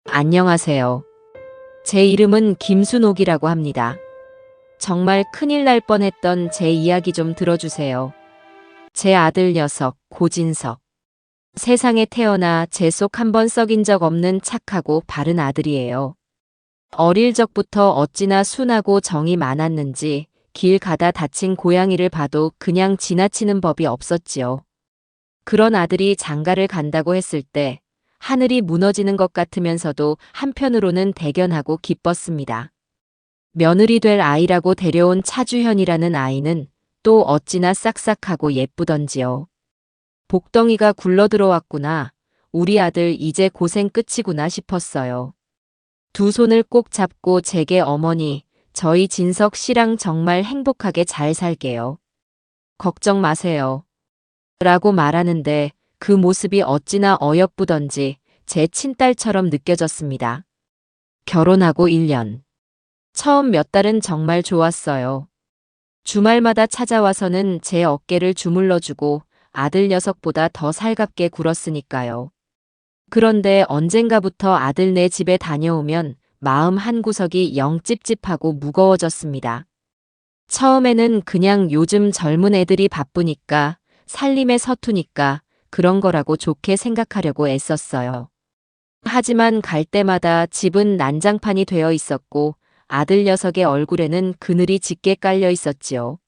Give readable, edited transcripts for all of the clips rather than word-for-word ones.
안녕하세요. 제 이름은 김순옥이라고 합니다. 정말 큰일 날 뻔했던 제 이야기 좀 들어주세요. 제 아들 녀석, 고진석. 세상에 태어나 제 속 한 번 썩인 적 없는 착하고 바른 아들이에요. 어릴 적부터 어찌나 순하고 정이 많았는지 길 가다 다친 고양이를 봐도 그냥 지나치는 법이 없었지요. 그런 아들이 장가를 간다고 했을 때 하늘이 무너지는 것 같으면서도 한편으로는 대견하고 기뻤습니다. 며느리 될 아이라고 데려온 차주현이라는 아이는 또 어찌나 싹싹하고 예쁘던지요. 복덩이가 굴러들어왔구나. 우리 아들 이제 고생 끝이구나 싶었어요. 두 손을 꼭 잡고 제게 어머니, 저희 진석 씨랑 정말 행복하게 잘 살게요. 걱정 마세요. 라고 말하는데 그 모습이 어찌나 어여쁘던지 제 친딸처럼 느껴졌습니다. 결혼하고 1년. 처음 몇 달은 정말 좋았어요. 주말마다 찾아와서는 제 어깨를 주물러주고 아들 녀석보다 더 살갑게 굴었으니까요. 그런데 언젠가부터 아들네 집에 다녀오면 마음 한구석이 영 찝찝하고 무거워졌습니다. 처음에는 그냥 요즘 젊은 애들이 바쁘니까 살림에 서투니까 그런 거라고 좋게 생각하려고 애썼어요. 하지만 갈 때마다 집은 난장판이 되어 있었고 아들 녀석의 얼굴에는 그늘이 짙게 깔려 있었지요.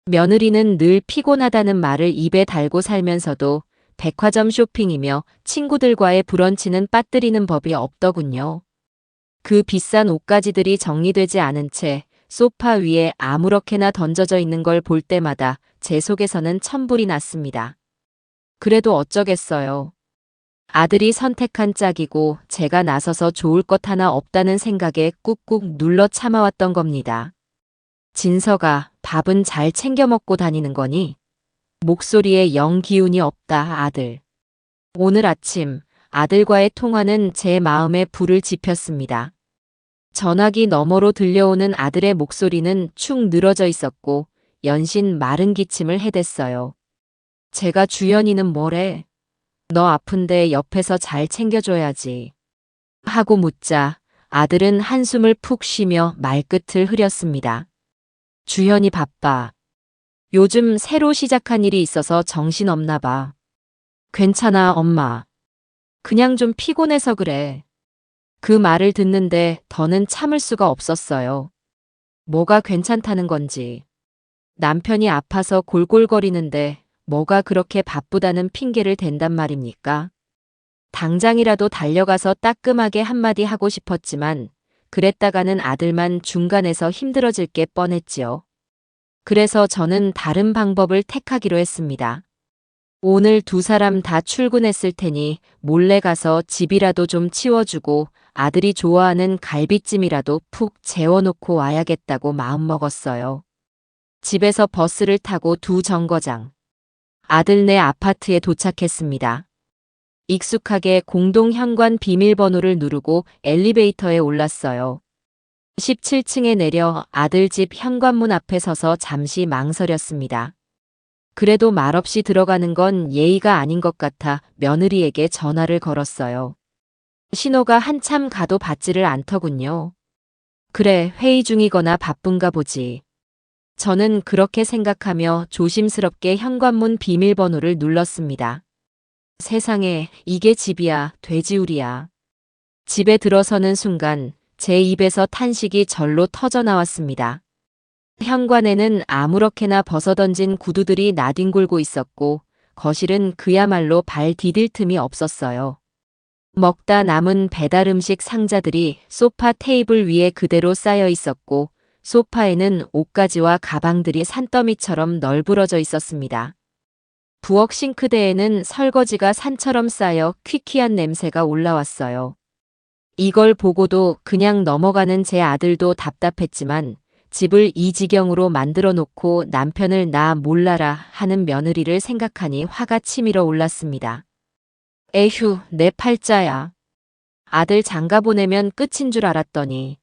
며느리는 늘 피곤하다는 말을 입에 달고 살면서도 백화점 쇼핑이며 친구들과의 브런치는 빠뜨리는 법이 없더군요. 그 비싼 옷가지들이 정리되지 않은 채 소파 위에 아무렇게나 던져져 있는 걸 볼 때마다 제 속에서는 천불이 났습니다. 그래도 어쩌겠어요. 아들이 선택한 짝이고 제가 나서서 좋을 것 하나 없다는 생각에 꾹꾹 눌러 참아왔던 겁니다. 진서가 밥은 잘 챙겨 먹고 다니는 거니? 목소리에 영 기운이 없다, 아들. 오늘 아침 아들과의 통화는 제 마음에 불을 지폈습니다. 전화기 너머로 들려오는 아들의 목소리는 축 늘어져 있었고 연신 마른 기침을 해댔어요. 제가 주연이는 뭐래? 너 아픈데 옆에서 잘 챙겨줘야지. 하고 묻자 아들은 한숨을 푹 쉬며 말끝을 흐렸습니다. 주현이 바빠. 요즘 새로 시작한 일이 있어서 정신없나 봐. 괜찮아, 엄마. 그냥 좀 피곤해서 그래. 그 말을 듣는데 더는 참을 수가 없었어요. 뭐가 괜찮다는 건지. 남편이 아파서 골골거리는데 뭐가 그렇게 바쁘다는 핑계를 댄단 말입니까? 당장이라도 달려가서 따끔하게 한마디 하고 싶었지만 그랬다가는 아들만 중간에서 힘들어질 게 뻔했지요. 그래서 저는 다른 방법을 택하기로 했습니다. 오늘 두 사람 다 출근했을 테니 몰래 가서 집이라도 좀 치워주고 아들이 좋아하는 갈비찜이라도 푹 재워놓고 와야겠다고 마음먹었어요. 집에서 버스를 타고 두 정거장. 아들네 아파트에 도착했습니다. 익숙하게 공동 현관 비밀번호를 누르고 엘리베이터에 올랐어요. 17층에 내려 아들 집 현관문 앞에 서서 잠시 망설였습니다. 그래도 말없이 들어가는 건 예의가 아닌 것 같아 며느리에게 전화를 걸었어요. 신호가 한참 가도 받지를 않더군요. 그래, 회의 중이거나 바쁜가 보지. 저는 그렇게 생각하며 조심스럽게 현관문 비밀번호를 눌렀습니다. 세상에, 이게 집이야, 돼지우리야. 집에 들어서는 순간 제 입에서 탄식이 절로 터져 나왔습니다. 현관에는 아무렇게나 벗어던진 구두들이 나뒹굴고 있었고 거실은 그야말로 발 디딜 틈이 없었어요. 먹다 남은 배달 음식 상자들이 소파 테이블 위에 그대로 쌓여 있었고 소파에는 옷가지와 가방들이 산더미처럼 널브러져 있었습니다. 부엌 싱크대에는 설거지가 산처럼 쌓여 퀴퀴한 냄새가 올라왔어요. 이걸 보고도 그냥 넘어가는 제 아들도 답답했지만 집을 이 지경으로 만들어 놓고 남편을 나 몰라라 하는 며느리를 생각하니 화가 치밀어 올랐습니다. 에휴, 내 팔자야. 아들 장가 보내면 끝인 줄 알았더니.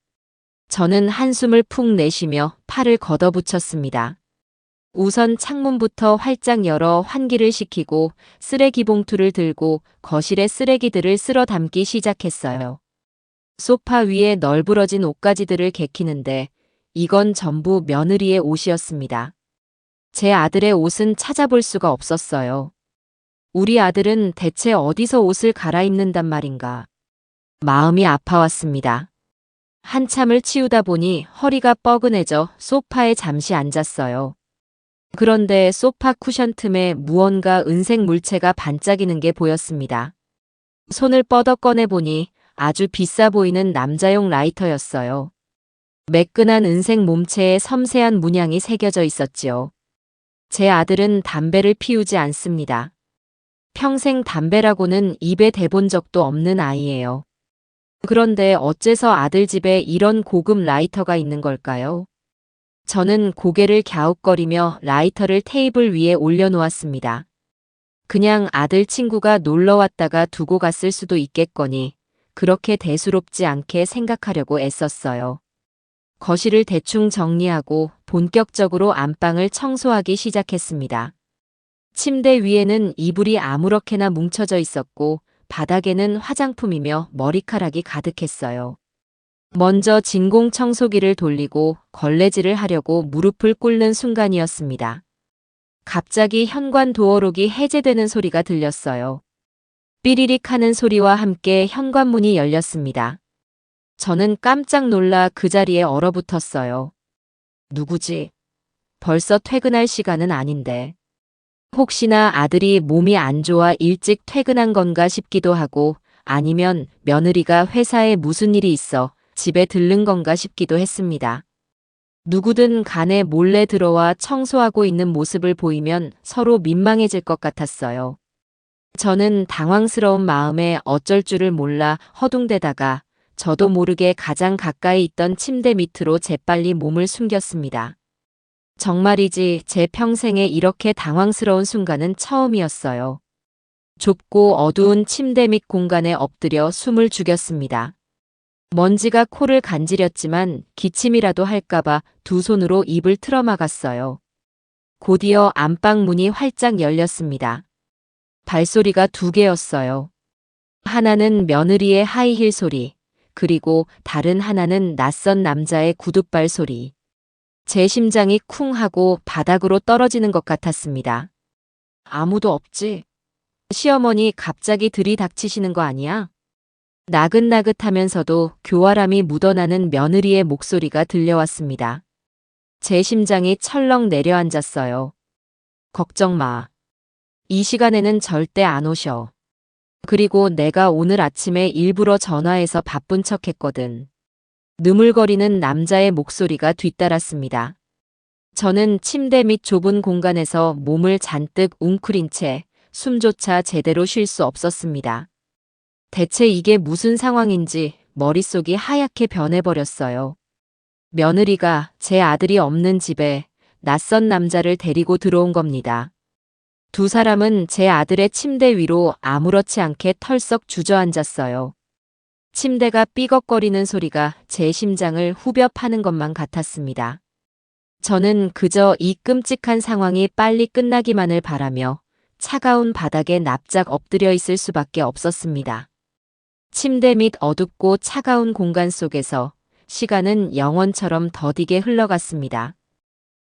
저는 한숨을 푹 내쉬며 팔을 걷어붙였습니다. 우선 창문부터 활짝 열어 환기를 시키고 쓰레기 봉투를 들고 거실에 쓰레기들을 쓸어 담기 시작했어요. 소파 위에 널브러진 옷가지들을 개키는데 이건 전부 며느리의 옷이었습니다. 제 아들의 옷은 찾아볼 수가 없었어요. 우리 아들은 대체 어디서 옷을 갈아입는단 말인가. 마음이 아파왔습니다. 한참을 치우다 보니 허리가 뻐근해져 소파에 잠시 앉았어요. 그런데 소파 쿠션 틈에 무언가 은색 물체가 반짝이는 게 보였습니다. 손을 뻗어 꺼내보니 아주 비싸 보이는 남자용 라이터였어요. 매끈한 은색 몸체에 섬세한 문양이 새겨져 있었지요. 제 아들은 담배를 피우지 않습니다. 평생 담배라고는 입에 대본 적도 없는 아이예요. 그런데 어째서 아들 집에 이런 고급 라이터가 있는 걸까요? 저는 고개를 갸웃거리며 라이터를 테이블 위에 올려놓았습니다. 그냥 아들 친구가 놀러 왔다가 두고 갔을 수도 있겠거니 그렇게 대수롭지 않게 생각하려고 애썼어요. 거실을 대충 정리하고 본격적으로 안방을 청소하기 시작했습니다. 침대 위에는 이불이 아무렇게나 뭉쳐져 있었고 바닥에는 화장품이며 머리카락이 가득했어요. 먼저 진공 청소기를 돌리고 걸레질을 하려고 무릎을 꿇는 순간이었습니다. 갑자기 현관 도어록이 해제되는 소리가 들렸어요. 삐리릭 하는 소리와 함께 현관문이 열렸습니다. 저는 깜짝 놀라 그 자리에 얼어붙었어요. 누구지? 벌써 퇴근할 시간은 아닌데. 혹시나 아들이 몸이 안 좋아 일찍 퇴근한 건가 싶기도 하고 아니면 며느리가 회사에 무슨 일이 있어 집에 들른 건가 싶기도 했습니다. 누구든 간에 몰래 들어와 청소하고 있는 모습을 보이면 서로 민망해질 것 같았어요. 저는 당황스러운 마음에 어쩔 줄을 몰라 허둥대다가 저도 모르게 가장 가까이 있던 침대 밑으로 재빨리 몸을 숨겼습니다. 정말이지 제 평생에 이렇게 당황스러운 순간은 처음이었어요. 좁고 어두운 침대 밑 공간에 엎드려 숨을 죽였습니다. 먼지가 코를 간지렸지만 기침이라도 할까봐 두 손으로 입을 틀어막았어요. 곧이어 안방 문이 활짝 열렸습니다. 발소리가 두 개였어요. 하나는 며느리의 하이힐 소리, 그리고 다른 하나는 낯선 남자의 구둣발 소리. 제 심장이 쿵 하고 바닥으로 떨어지는 것 같았습니다. 아무도 없지? 시어머니 갑자기 들이닥치시는 거 아니야? 나긋나긋하면서도 교활함이 묻어나는 며느리의 목소리가 들려왔습니다. 제 심장이 철렁 내려앉았어요. 걱정 마. 이 시간에는 절대 안 오셔. 그리고 내가 오늘 아침에 일부러 전화해서 바쁜 척 했거든. 느물거리는 남자의 목소리가 뒤따랐습니다. 저는 침대 밑 좁은 공간에서 몸을 잔뜩 웅크린 채 숨조차 제대로 쉴 수 없었습니다. 대체 이게 무슨 상황인지 머릿속이 하얗게 변해버렸어요. 며느리가 제 아들이 없는 집에 낯선 남자를 데리고 들어온 겁니다. 두 사람은 제 아들의 침대 위로 아무렇지 않게 털썩 주저앉았어요. 침대가 삐걱거리는 소리가 제 심장을 후벼 파는 것만 같았습니다. 저는 그저 이 끔찍한 상황이 빨리 끝나기만을 바라며 차가운 바닥에 납작 엎드려 있을 수밖에 없었습니다. 침대 밑 어둡고 차가운 공간 속에서 시간은 영원처럼 더디게 흘러갔습니다.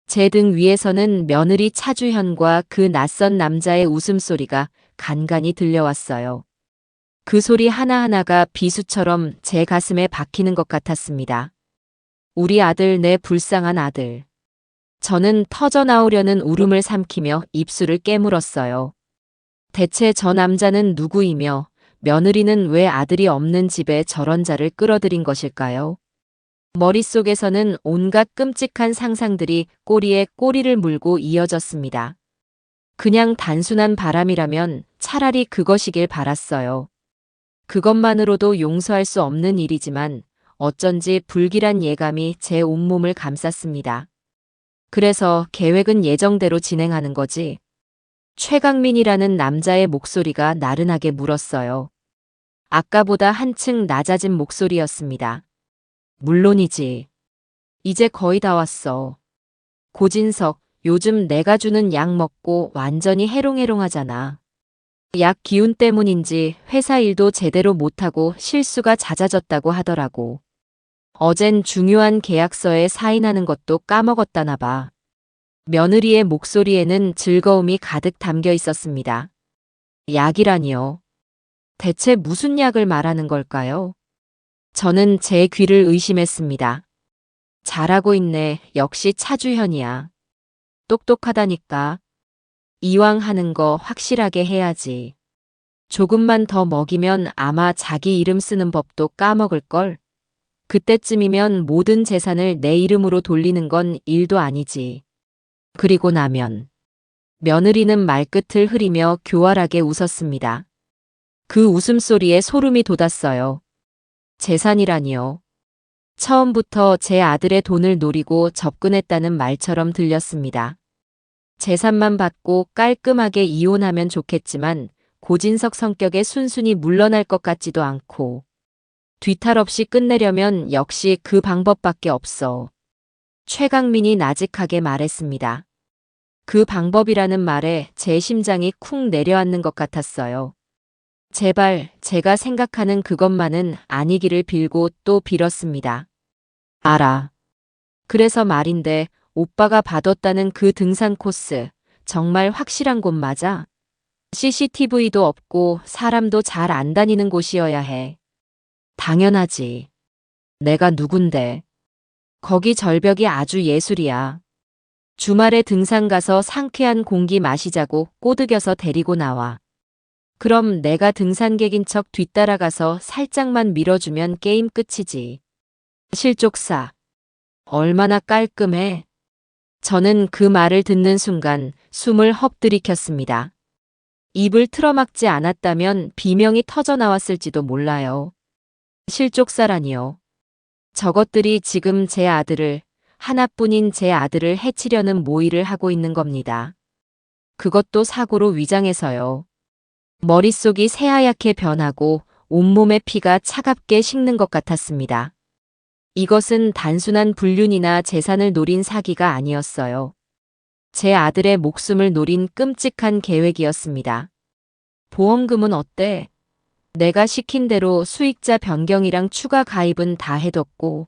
제 등 위에서는 며느리 차주현과 그 낯선 남자의 웃음소리가 간간히 들려왔어요. 그 소리 하나하나가 비수처럼 제 가슴에 박히는 것 같았습니다. 우리 아들, 내 불쌍한 아들. 저는 터져나오려는 울음을 삼키며 입술을 깨물었어요. 대체 저 남자는 누구이며 며느리는 왜 아들이 없는 집에 저런 자를 끌어들인 것일까요? 머릿속에서는 온갖 끔찍한 상상들이 꼬리에 꼬리를 물고 이어졌습니다. 그냥 단순한 바람이라면 차라리 그것이길 바랐어요. 그것만으로도 용서할 수 없는 일이지만 어쩐지 불길한 예감이 제 온몸을 감쌌습니다. 그래서 계획은 예정대로 진행하는 거지. 최강민이라는 남자의 목소리가 나른하게 물었어요. 아까보다 한층 낮아진 목소리였습니다. 물론이지. 이제 거의 다 왔어. 고진석, 요즘 내가 주는 약 먹고 완전히 해롱해롱하잖아. 약 기운 때문인지 회사 일도 제대로 못하고 실수가 잦아졌다고 하더라고. 어젠 중요한 계약서에 사인하는 것도 까먹었다나 봐. 며느리의 목소리에는 즐거움이 가득 담겨 있었습니다. 약이라니요. 대체 무슨 약을 말하는 걸까요? 저는 제 귀를 의심했습니다. 잘하고 있네. 역시 차주현이야. 똑똑하다니까. 이왕 하는 거 확실하게 해야지. 조금만 더 먹이면 아마 자기 이름 쓰는 법도 까먹을걸. 그때쯤이면 모든 재산을 내 이름으로 돌리는 건 일도 아니지. 그리고 나면 며느리는 말끝을 흐리며 교활하게 웃었습니다. 그 웃음소리에 소름이 돋았어요. 재산이라니요. 처음부터 제 아들의 돈을 노리고 접근했다는 말처럼 들렸습니다. 재산만 받고 깔끔하게 이혼하면 좋겠지만 고진석 성격에 순순히 물러날 것 같지도 않고 뒤탈 없이 끝내려면 역시 그 방법밖에 없어. 최강민이 나직하게 말했습니다. 그 방법이라는 말에 제 심장이 쿵 내려앉는 것 같았어요. 제발 제가 생각하는 그것만은 아니기를 빌고 또 빌었습니다. 알아. 그래서 말인데 오빠가 받았다는 그 등산 코스 정말 확실한 곳 맞아? CCTV도 없고 사람도 잘 안 다니는 곳이어야 해. 당연하지. 내가 누군데. 거기 절벽이 아주 예술이야. 주말에 등산 가서 상쾌한 공기 마시자고 꼬드겨서 데리고 나와. 그럼 내가 등산객인 척 뒤따라가서 살짝만 밀어주면 게임 끝이지. 실족사. 얼마나 깔끔해. 저는 그 말을 듣는 순간 숨을 헛들이켰습니다. 입을 틀어막지 않았다면 비명이 터져 나왔을지도 몰라요. 실족사라니요. 저것들이 지금 제 아들을, 하나뿐인 제 아들을 해치려는 모의를 하고 있는 겁니다. 그것도 사고로 위장해서요. 머릿속이 새하얗게 변하고 온몸의 피가 차갑게 식는 것 같았습니다. 이것은 단순한 불륜이나 재산을 노린 사기가 아니었어요. 제 아들의 목숨을 노린 끔찍한 계획이었습니다. 보험금은 어때? 내가 시킨 대로 수익자 변경이랑 추가 가입은 다 해뒀고.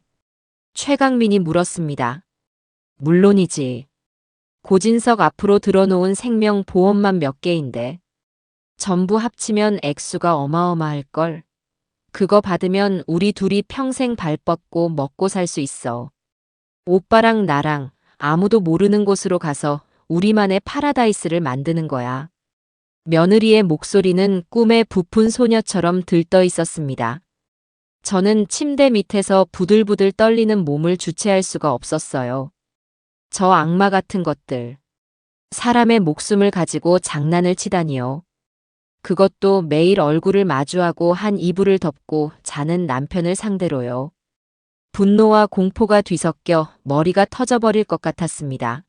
최강민이 물었습니다. 물론이지. 고진석 앞으로 들어놓은 생명보험만 몇 개인데. 전부 합치면 액수가 어마어마할걸. 그거 받으면 우리 둘이 평생 발 뻗고 먹고 살 수 있어. 오빠랑 나랑 아무도 모르는 곳으로 가서 우리만의 파라다이스를 만드는 거야. 며느리의 목소리는 꿈의 부푼 소녀처럼 들떠 있었습니다. 저는 침대 밑에서 부들부들 떨리는 몸을 주체할 수가 없었어요. 저 악마 같은 것들. 사람의 목숨을 가지고 장난을 치다니요. 그것도 매일 얼굴을 마주하고 한 이불을 덮고 자는 남편을 상대로요. 분노와 공포가 뒤섞여 머리가 터져버릴 것 같았습니다.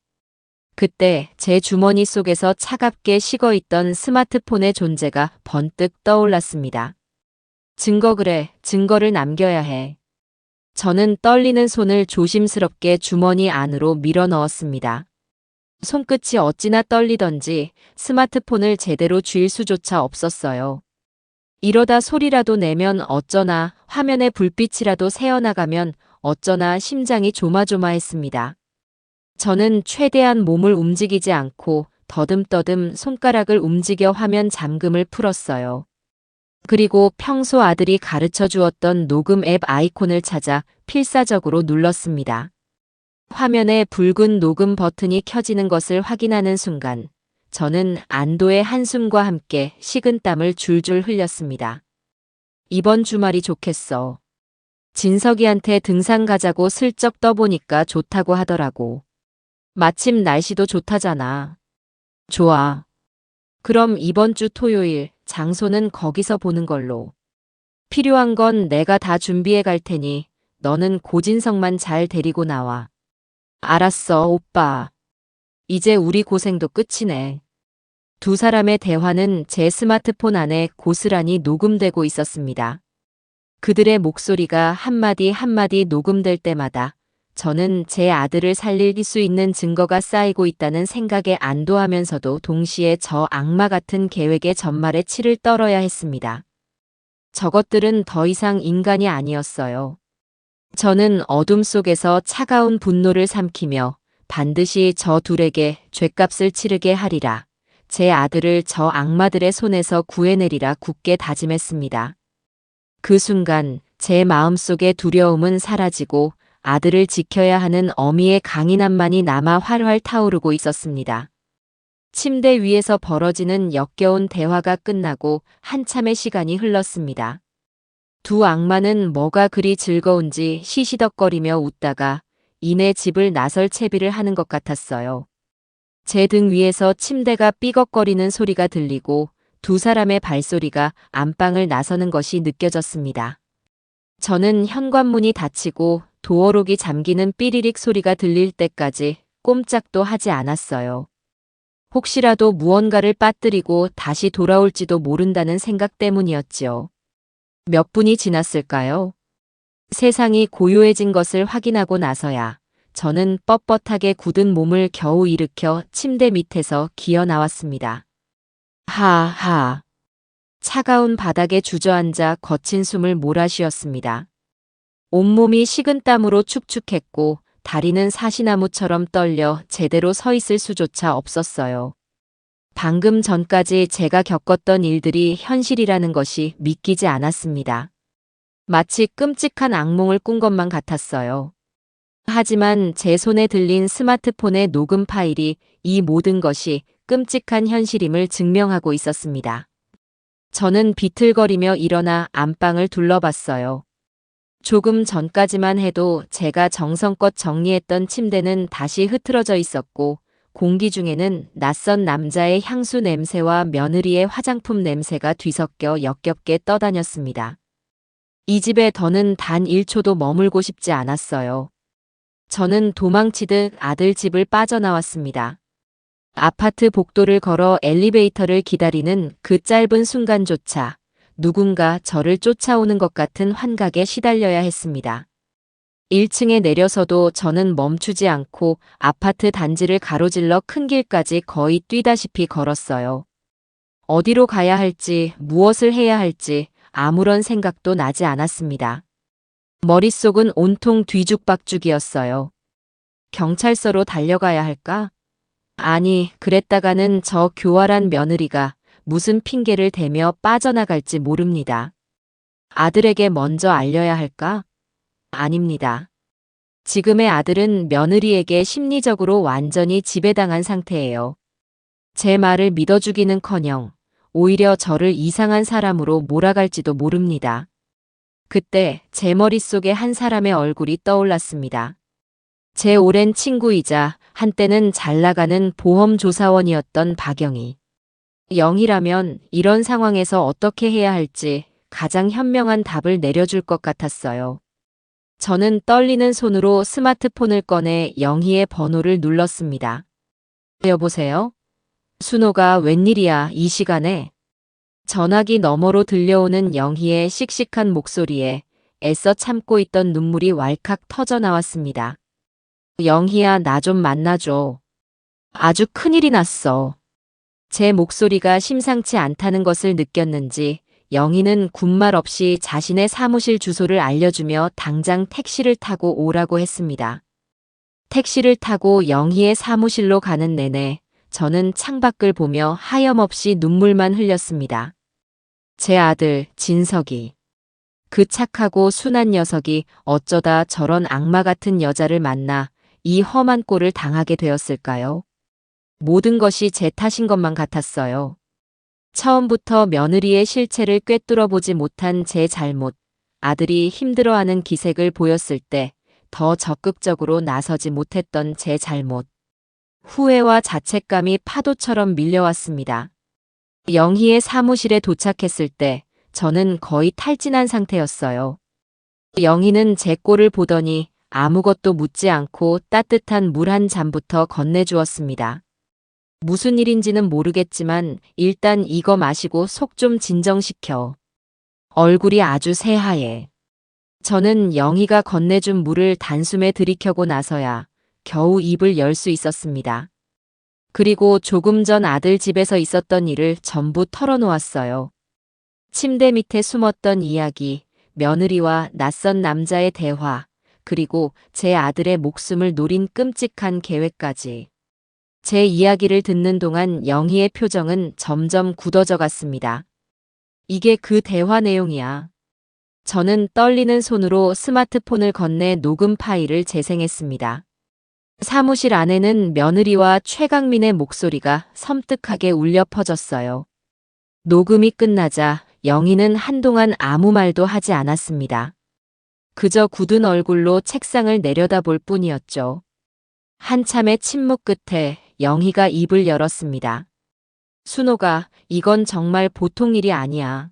그때 제 주머니 속에서 차갑게 식어있던 스마트폰의 존재가 번뜩 떠올랐습니다. 증거 그래, 증거를 남겨야 해. 저는 떨리는 손을 조심스럽게 주머니 안으로 밀어 넣었습니다. 손끝이 어찌나 떨리던지 스마트폰을 제대로 쥘 수조차 없었어요. 이러다 소리라도 내면 어쩌나, 화면에 불빛이라도 새어나가면 어쩌나 심장이 조마조마했습니다. 저는 최대한 몸을 움직이지 않고 더듬더듬 손가락을 움직여 화면 잠금을 풀었어요. 그리고 평소 아들이 가르쳐 주었던 녹음 앱 아이콘을 찾아 필사적으로 눌렀습니다. 화면에 붉은 녹음 버튼이 켜지는 것을 확인하는 순간 저는 안도의 한숨과 함께 식은땀을 줄줄 흘렸습니다. 이번 주말이 좋겠어. 진석이한테 등산 가자고 슬쩍 떠보니까 좋다고 하더라고. 마침 날씨도 좋다잖아. 좋아. 그럼 이번 주 토요일 장소는 거기서 보는 걸로. 필요한 건 내가 다 준비해 갈 테니 너는 고진석만 잘 데리고 나와. 알았어, 오빠. 이제 우리 고생도 끝이네. 두 사람의 대화는 제 스마트폰 안에 고스란히 녹음되고 있었습니다. 그들의 목소리가 한마디 한마디 녹음될 때마다 저는 제 아들을 살릴 수 있는 증거가 쌓이고 있다는 생각에 안도하면서도 동시에 저 악마 같은 계획의 전말에 치를 떨어야 했습니다. 저것들은 더 이상 인간이 아니었어요. 저는 어둠 속에서 차가운 분노를 삼키며 반드시 저 둘에게 죗값을 치르게 하리라. 제 아들을 저 악마들의 손에서 구해내리라 굳게 다짐했습니다. 그 순간 제 마음속의 두려움은 사라지고 아들을 지켜야 하는 어미의 강인함만이 남아 활활 타오르고 있었습니다. 침대 위에서 벌어지는 역겨운 대화가 끝나고 한참의 시간이 흘렀습니다. 두 악마는 뭐가 그리 즐거운지 시시덕거리며 웃다가 이내 집을 나설 채비를 하는 것 같았어요. 제 등 위에서 침대가 삐걱거리는 소리가 들리고 두 사람의 발소리가 안방을 나서는 것이 느껴졌습니다. 저는 현관문이 닫히고 도어록이 잠기는 삐리릭 소리가 들릴 때까지 꼼짝도 하지 않았어요. 혹시라도 무언가를 빠뜨리고 다시 돌아올지도 모른다는 생각 때문이었지요. 몇 분이 지났을까요? 세상이 고요해진 것을 확인하고 나서야 저는 뻣뻣하게 굳은 몸을 겨우 일으켜 침대 밑에서 기어 나왔습니다. 하하. 차가운 바닥에 주저앉아 거친 숨을 몰아쉬었습니다. 온몸이 식은땀으로 축축했고 다리는 사시나무처럼 떨려 제대로 서 있을 수조차 없었어요. 방금 전까지 제가 겪었던 일들이 현실이라는 것이 믿기지 않았습니다. 마치 끔찍한 악몽을 꾼 것만 같았어요. 하지만 제 손에 들린 스마트폰의 녹음 파일이 이 모든 것이 끔찍한 현실임을 증명하고 있었습니다. 저는 비틀거리며 일어나 안방을 둘러봤어요. 조금 전까지만 해도 제가 정성껏 정리했던 침대는 다시 흐트러져 있었고 공기 중에는 낯선 남자의 향수 냄새와 며느리의 화장품 냄새가 뒤섞여 역겹게 떠다녔습니다. 이 집에 더는 단 1초도 머물고 싶지 않았어요. 저는 도망치듯 아들 집을 빠져나왔습니다. 아파트 복도를 걸어 엘리베이터를 기다리는 그 짧은 순간조차 누군가 저를 쫓아오는 것 같은 환각에 시달려야 했습니다. 1층에 내려서도 저는 멈추지 않고 아파트 단지를 가로질러 큰 길까지 거의 뛰다시피 걸었어요. 어디로 가야 할지, 무엇을 해야 할지 아무런 생각도 나지 않았습니다. 머릿속은 온통 뒤죽박죽이었어요. 경찰서로 달려가야 할까? 아니, 그랬다가는 저 교활한 며느리가 무슨 핑계를 대며 빠져나갈지 모릅니다. 아들에게 먼저 알려야 할까? 아닙니다. 지금의 아들은 며느리에게 심리적으로 완전히 지배당한 상태예요. 제 말을 믿어주기는커녕 오히려 저를 이상한 사람으로 몰아갈지도 모릅니다. 그때 제 머릿속에 한 사람의 얼굴이 떠올랐습니다. 제 오랜 친구이자 한때는 잘나가는 보험조사원이었던 박영희. 영희라면 이런 상황에서 어떻게 해야 할지 가장 현명한 답을 내려줄 것 같았어요. 저는 떨리는 손으로 스마트폰을 꺼내 영희의 번호를 눌렀습니다. 여보세요? 순호가 웬일이야 이 시간에? 전화기 너머로 들려오는 영희의 씩씩한 목소리에 애써 참고 있던 눈물이 왈칵 터져 나왔습니다. 영희야, 나 좀 만나줘. 아주 큰일이 났어. 제 목소리가 심상치 않다는 것을 느꼈는지 영희는 군말 없이 자신의 사무실 주소를 알려주며 당장 택시를 타고 오라고 했습니다. 택시를 타고 영희의 사무실로 가는 내내 저는 창밖을 보며 하염없이 눈물만 흘렸습니다. 제 아들 진석이. 그 착하고 순한 녀석이 어쩌다 저런 악마 같은 여자를 만나 이 험한 꼴을 당하게 되었을까요? 모든 것이 제 탓인 것만 같았어요. 처음부터 며느리의 실체를 꿰뚫어 보지 못한 제 잘못, 아들이 힘들어하는 기색을 보였을 때 더 적극적으로 나서지 못했던 제 잘못. 후회와 자책감이 파도처럼 밀려왔습니다. 영희의 사무실에 도착했을 때 저는 거의 탈진한 상태였어요. 영희는 제 꼴을 보더니 아무것도 묻지 않고 따뜻한 물 한 잔부터 건네주었습니다. 무슨 일인지는 모르겠지만 일단 이거 마시고 속 좀 진정시켜. 얼굴이 아주 새하얘. 저는 영희가 건네준 물을 단숨에 들이켜고 나서야 겨우 입을 열 수 있었습니다. 그리고 조금 전 아들 집에서 있었던 일을 전부 털어놓았어요. 침대 밑에 숨었던 이야기, 며느리와 낯선 남자의 대화, 그리고 제 아들의 목숨을 노린 끔찍한 계획까지. 제 이야기를 듣는 동안 영희의 표정은 점점 굳어져 갔습니다. 이게 그 대화 내용이야. 저는 떨리는 손으로 스마트폰을 건네 녹음 파일을 재생했습니다. 사무실 안에는 며느리와 최강민의 목소리가 섬뜩하게 울려 퍼졌어요. 녹음이 끝나자 영희는 한동안 아무 말도 하지 않았습니다. 그저 굳은 얼굴로 책상을 내려다볼 뿐이었죠. 한참의 침묵 끝에 영희가 입을 열었습니다. 순호가, 이건 정말 보통 일이 아니야.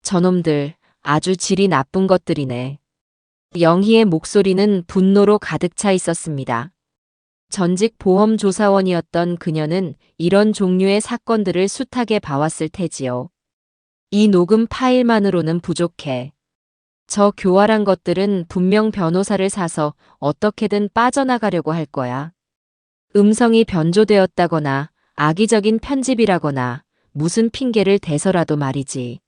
저놈들 아주 질이 나쁜 것들이네. 영희의 목소리는 분노로 가득 차 있었습니다. 전직 보험조사원이었던 그녀는 이런 종류의 사건들을 숱하게 봐왔을 테지요. 이 녹음 파일만으로는 부족해. 저 교활한 것들은 분명 변호사를 사서 어떻게든 빠져나가려고 할 거야. 음성이 변조되었다거나 악의적인 편집이라거나 무슨 핑계를 대서라도 말이지.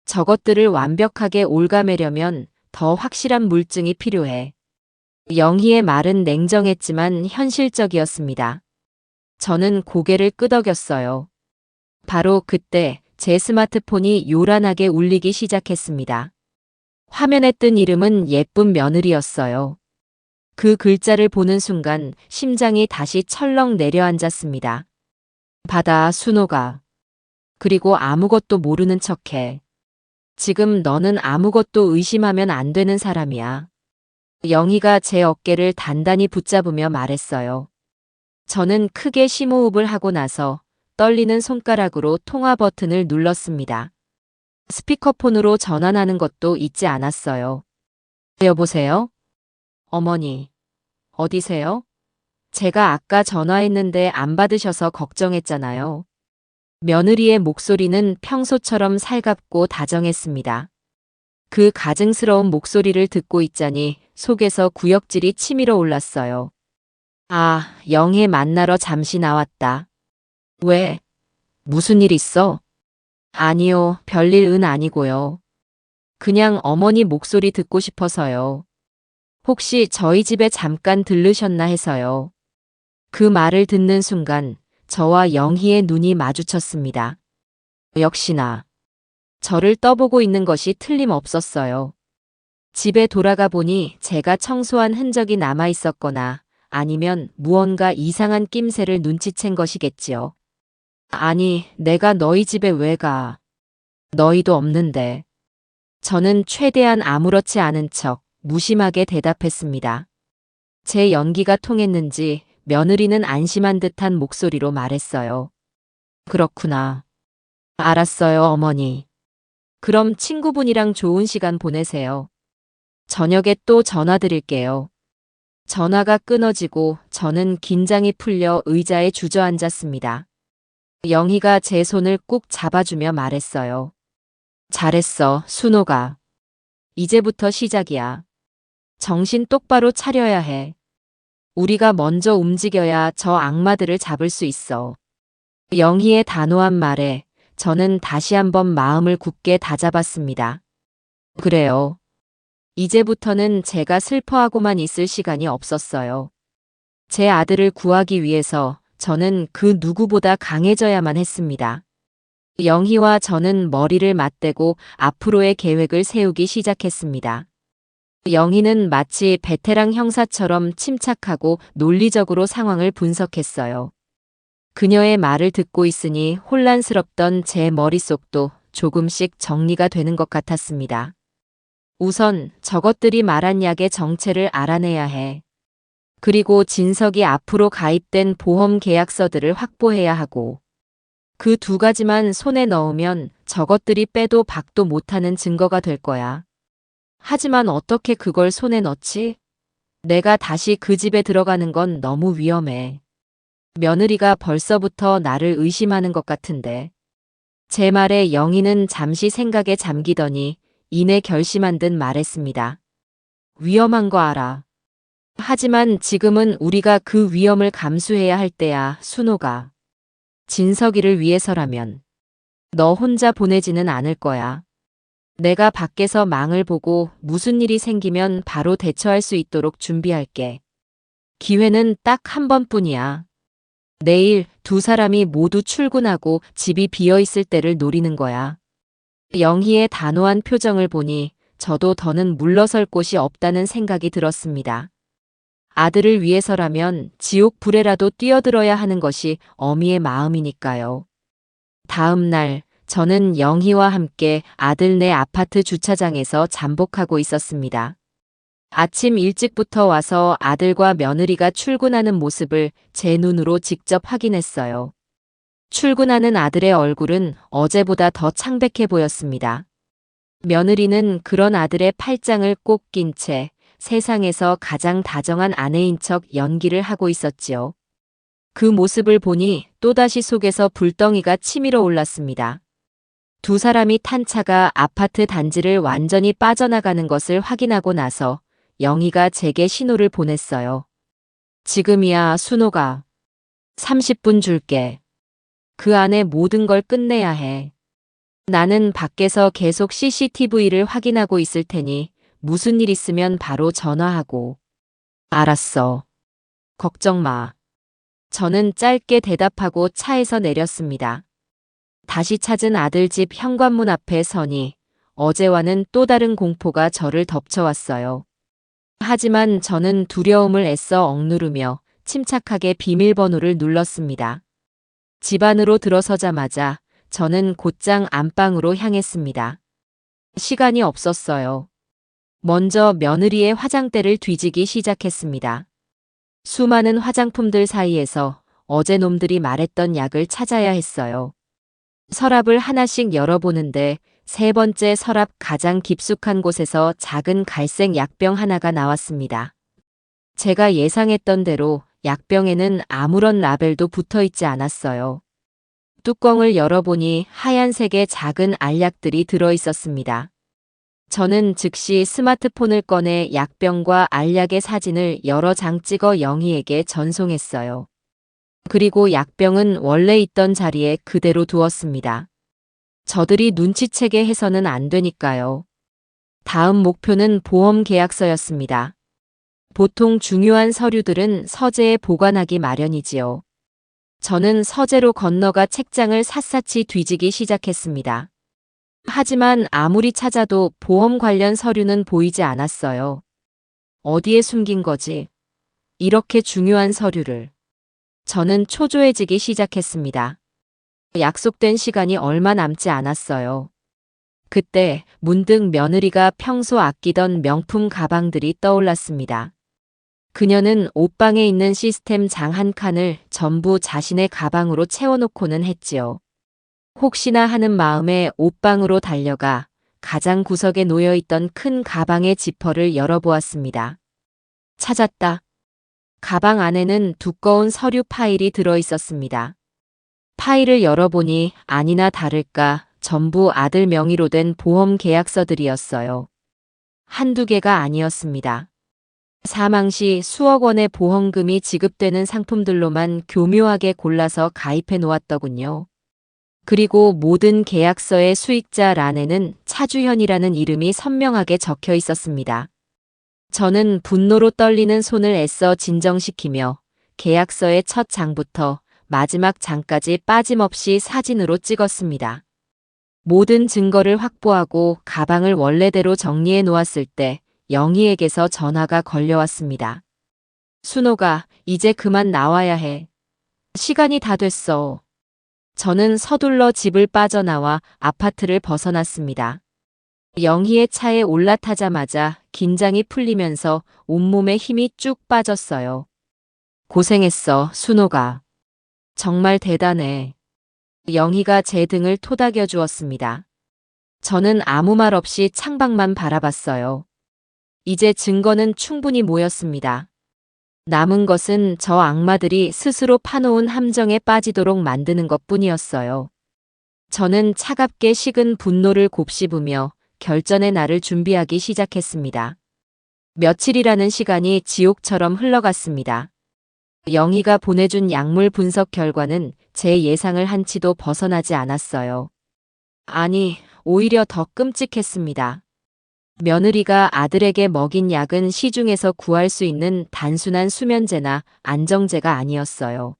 저것들을 완벽하게 옭아매려면 더 확실한 물증이 필요해. 영희의 말은 냉정했지만 현실적이었습니다. 저는 고개를 끄덕였어요. 바로 그때 제 스마트폰이 요란하게 울리기 시작했습니다. 화면에 뜬 이름은 예쁜 며느리였어요. 그 글자를 보는 순간 심장이 다시 철렁 내려앉았습니다. 받아, 순호가. 그리고 아무것도 모르는 척해. 지금 너는 아무것도 의심하면 안 되는 사람이야. 영희가 제 어깨를 단단히 붙잡으며 말했어요. 저는 크게 심호흡을 하고 나서 떨리는 손가락으로 통화 버튼을 눌렀습니다. 스피커폰으로 전환하는 것도 잊지 않았어요. 여보세요? 어머니, 어디세요? 제가 아까 전화했는데 안 받으셔서 걱정했잖아요. 며느리의 목소리는 평소처럼 살갑고 다정했습니다. 그 가증스러운 목소리를 듣고 있자니 속에서 구역질이 치밀어 올랐어요. 아, 영희 만나러 잠시 나왔다. 왜? 무슨 일 있어? 아니요, 별일은 아니고요. 그냥 어머니 목소리 듣고 싶어서요. 혹시 저희 집에 잠깐 들르셨나 해서요. 그 말을 듣는 순간 저와 영희의 눈이 마주쳤습니다. 역시나 저를 떠보고 있는 것이 틀림없었어요. 집에 돌아가 보니 제가 청소한 흔적이 남아 있었거나 아니면 무언가 이상한 낌새를 눈치챈 것이겠지요. 아니, 내가 너희 집에 왜 가? 너희도 없는데. 저는 최대한 아무렇지 않은 척 무심하게 대답했습니다. 제 연기가 통했는지 며느리는 안심한 듯한 목소리로 말했어요. 그렇구나. 알았어요, 어머니. 그럼 친구분이랑 좋은 시간 보내세요. 저녁에 또 전화 드릴게요. 전화가 끊어지고 저는 긴장이 풀려 의자에 주저앉았습니다. 영희가 제 손을 꾹 잡아주며 말했어요. 잘했어, 순호가. 이제부터 시작이야. 정신 똑바로 차려야 해. 우리가 먼저 움직여야 저 악마들을 잡을 수 있어. 영희의 단호한 말에 저는 다시 한번 마음을 굳게 다잡았습니다. 그래요. 이제부터는 제가 슬퍼하고만 있을 시간이 없었어요. 제 아들을 구하기 위해서 저는 그 누구보다 강해져야만 했습니다. 영희와 저는 머리를 맞대고 앞으로의 계획을 세우기 시작했습니다. 영희는 마치 베테랑 형사처럼 침착하고 논리적으로 상황을 분석했어요. 그녀의 말을 듣고 있으니 혼란스럽던 제 머릿속도 조금씩 정리가 되는 것 같았습니다. 우선 저것들이 말한 약의 정체를 알아내야 해. 그리고 진석이 앞으로 가입된 보험 계약서들을 확보해야 하고, 그 두 가지만 손에 넣으면 저것들이 빼도 박도 못하는 증거가 될 거야. 하지만 어떻게 그걸 손에 넣지? 내가 다시 그 집에 들어가는 건 너무 위험해. 며느리가 벌써부터 나를 의심하는 것 같은데. 제 말에 영희는 잠시 생각에 잠기더니 이내 결심한 듯 말했습니다. 위험한 거 알아. 하지만 지금은 우리가 그 위험을 감수해야 할 때야, 순호가. 진석이를 위해서라면 너 혼자 보내지는 않을 거야. 내가 밖에서 망을 보고 무슨 일이 생기면 바로 대처할 수 있도록 준비할게. 기회는 딱 한 번뿐이야. 내일 두 사람이 모두 출근하고 집이 비어 있을 때를 노리는 거야. 영희의 단호한 표정을 보니 저도 더는 물러설 곳이 없다는 생각이 들었습니다. 아들을 위해서라면 지옥 불에라도 뛰어들어야 하는 것이 어미의 마음이니까요. 다음 날 저는 영희와 함께 아들네 아파트 주차장에서 잠복하고 있었습니다. 아침 일찍부터 와서 아들과 며느리가 출근하는 모습을 제 눈으로 직접 확인했어요. 출근하는 아들의 얼굴은 어제보다 더 창백해 보였습니다. 며느리는 그런 아들의 팔짱을 꼭 낀 채 세상에서 가장 다정한 아내인 척 연기를 하고 있었지요. 그 모습을 보니 또다시 속에서 불덩이가 치밀어 올랐습니다. 두 사람이 탄 차가 아파트 단지를 완전히 빠져나가는 것을 확인하고 나서 영희가 제게 신호를 보냈어요. 지금이야, 순호가. 30분 줄게. 그 안에 모든 걸 끝내야 해. 나는 밖에서 계속 CCTV를 확인하고 있을 테니 무슨 일 있으면 바로 전화하고. 알았어. 걱정 마. 저는 짧게 대답하고 차에서 내렸습니다. 다시 찾은 아들 집 현관문 앞에 서니 어제와는 또 다른 공포가 저를 덮쳐왔어요. 하지만 저는 두려움을 애써 억누르며 침착하게 비밀번호를 눌렀습니다. 집 안으로 들어서자마자 저는 곧장 안방으로 향했습니다. 시간이 없었어요. 먼저 며느리의 화장대를 뒤지기 시작했습니다. 수많은 화장품들 사이에서 어제 놈들이 말했던 약을 찾아야 했어요. 서랍을 하나씩 열어보는데 세 번째 서랍 가장 깊숙한 곳에서 작은 갈색 약병 하나가 나왔습니다. 제가 예상했던 대로 약병에는 아무런 라벨도 붙어 있지 않았어요. 뚜껑을 열어보니 하얀색의 작은 알약들이 들어 있었습니다. 저는 즉시 스마트폰을 꺼내 약병과 알약의 사진을 여러 장 찍어 영희에게 전송했어요. 그리고 약병은 원래 있던 자리에 그대로 두었습니다. 저들이 눈치채게 해서는 안 되니까요. 다음 목표는 보험 계약서였습니다. 보통 중요한 서류들은 서재에 보관하기 마련이지요. 저는 서재로 건너가 책장을 샅샅이 뒤지기 시작했습니다. 하지만 아무리 찾아도 보험 관련 서류는 보이지 않았어요. 어디에 숨긴 거지? 이렇게 중요한 서류를. 저는 초조해지기 시작했습니다. 약속된 시간이 얼마 남지 않았어요. 그때 문득 며느리가 평소 아끼던 명품 가방들이 떠올랐습니다. 그녀는 옷방에 있는 시스템 장 한 칸을 전부 자신의 가방으로 채워놓고는 했지요. 혹시나 하는 마음에 옷방으로 달려가 가장 구석에 놓여있던 큰 가방의 지퍼를 열어보았습니다. 찾았다. 가방 안에는 두꺼운 서류 파일이 들어있었습니다. 파일을 열어보니 아니나 다를까 전부 아들 명의로 된 보험 계약서들이었어요. 한두 개가 아니었습니다. 사망 시 수억 원의 보험금이 지급되는 상품들로만 교묘하게 골라서 가입해 놓았더군요. 그리고 모든 계약서의 수익자란에는 차주현이라는 이름이 선명하게 적혀 있었습니다. 저는 분노로 떨리는 손을 애써 진정시키며 계약서의 첫 장부터 마지막 장까지 빠짐없이 사진으로 찍었습니다. 모든 증거를 확보하고 가방을 원래대로 정리해 놓았을 때 영희에게서 전화가 걸려왔습니다. 순호가 이제 그만 나와야 해. 시간이 다 됐어. 저는 서둘러 집을 빠져나와 아파트를 벗어났습니다. 영희의 차에 올라타자마자 긴장이 풀리면서 온몸에 힘이 쭉 빠졌어요. 고생했어, 순호가. 정말 대단해. 영희가 제 등을 토닥여 주었습니다. 저는 아무 말 없이 창밖만 바라봤어요. 이제 증거는 충분히 모였습니다. 남은 것은 저 악마들이 스스로 파놓은 함정에 빠지도록 만드는 것뿐이었어요. 저는 차갑게 식은 분노를 곱씹으며 결전의 날을 준비하기 시작했습니다. 며칠이라는 시간이 지옥처럼 흘러갔습니다. 영희가 보내준 약물 분석 결과는 제 예상을 한치도 벗어나지 않았어요. 아니, 오히려 더 끔찍했습니다. 며느리가 아들에게 먹인 약은 시중에서 구할 수 있는 단순한 수면제나 안정제가 아니었어요.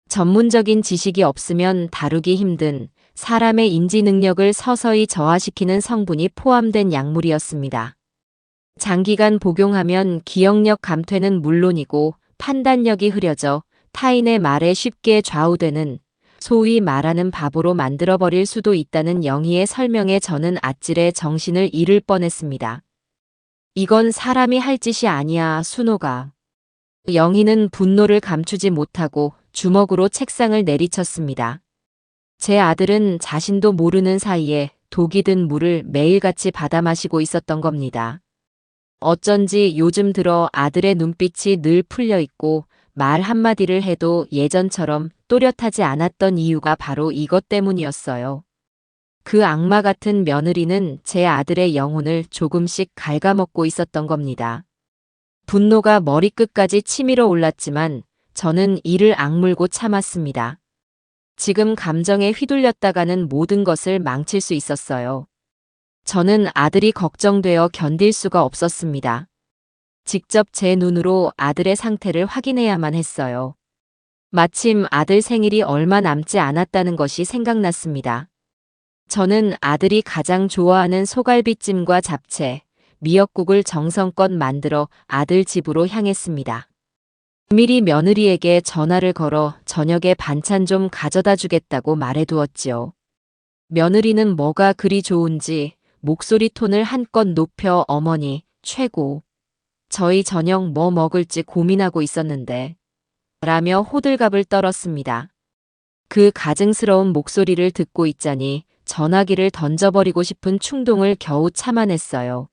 전문적인 지식이 없으면 다루기 힘든 사람의 인지 능력을 서서히 저하시키는 성분이 포함된 약물이었습니다. 장기간 복용하면 기억력 감퇴는 물론이고 판단력이 흐려져 타인의 말에 쉽게 좌우되는 소위 말하는 바보로 만들어버릴 수도 있다는 영희의 설명에 저는 아찔해 정신을 잃을 뻔했습니다. 이건 사람이 할 짓이 아니야, 순호가. 영희는 분노를 감추지 못하고 주먹으로 책상을 내리쳤습니다. 제 아들은 자신도 모르는 사이에 독이 든 물을 매일같이 받아 마시고 있었던 겁니다. 어쩐지 요즘 들어 아들의 눈빛이 늘 풀려 있고 말 한마디를 해도 예전처럼 또렷하지 않았던 이유가 바로 이것 때문이었어요. 그 악마 같은 며느리는 제 아들의 영혼을 조금씩 갉아먹고 있었던 겁니다. 분노가 머리끝까지 치밀어 올랐지만 저는 이를 악물고 참았습니다. 지금 감정에 휘둘렸다가는 모든 것을 망칠 수 있었어요. 저는 아들이 걱정되어 견딜 수가 없었습니다. 직접 제 눈으로 아들의 상태를 확인해야만 했어요. 마침 아들 생일이 얼마 남지 않았다는 것이 생각났습니다. 저는 아들이 가장 좋아하는 소갈비찜과 잡채, 미역국을 정성껏 만들어 아들 집으로 향했습니다. 미리 며느리에게 전화를 걸어 저녁에 반찬 좀 가져다 주겠다고 말해두었지요. 며느리는 뭐가 그리 좋은지 목소리 톤을 한껏 높여 어머니, 최고. 저희 저녁 뭐 먹을지 고민하고 있었는데 라며 호들갑을 떨었습니다. 그 가증스러운 목소리를 듣고 있자니 전화기를 던져버리고 싶은 충동을 겨우 참아냈어요.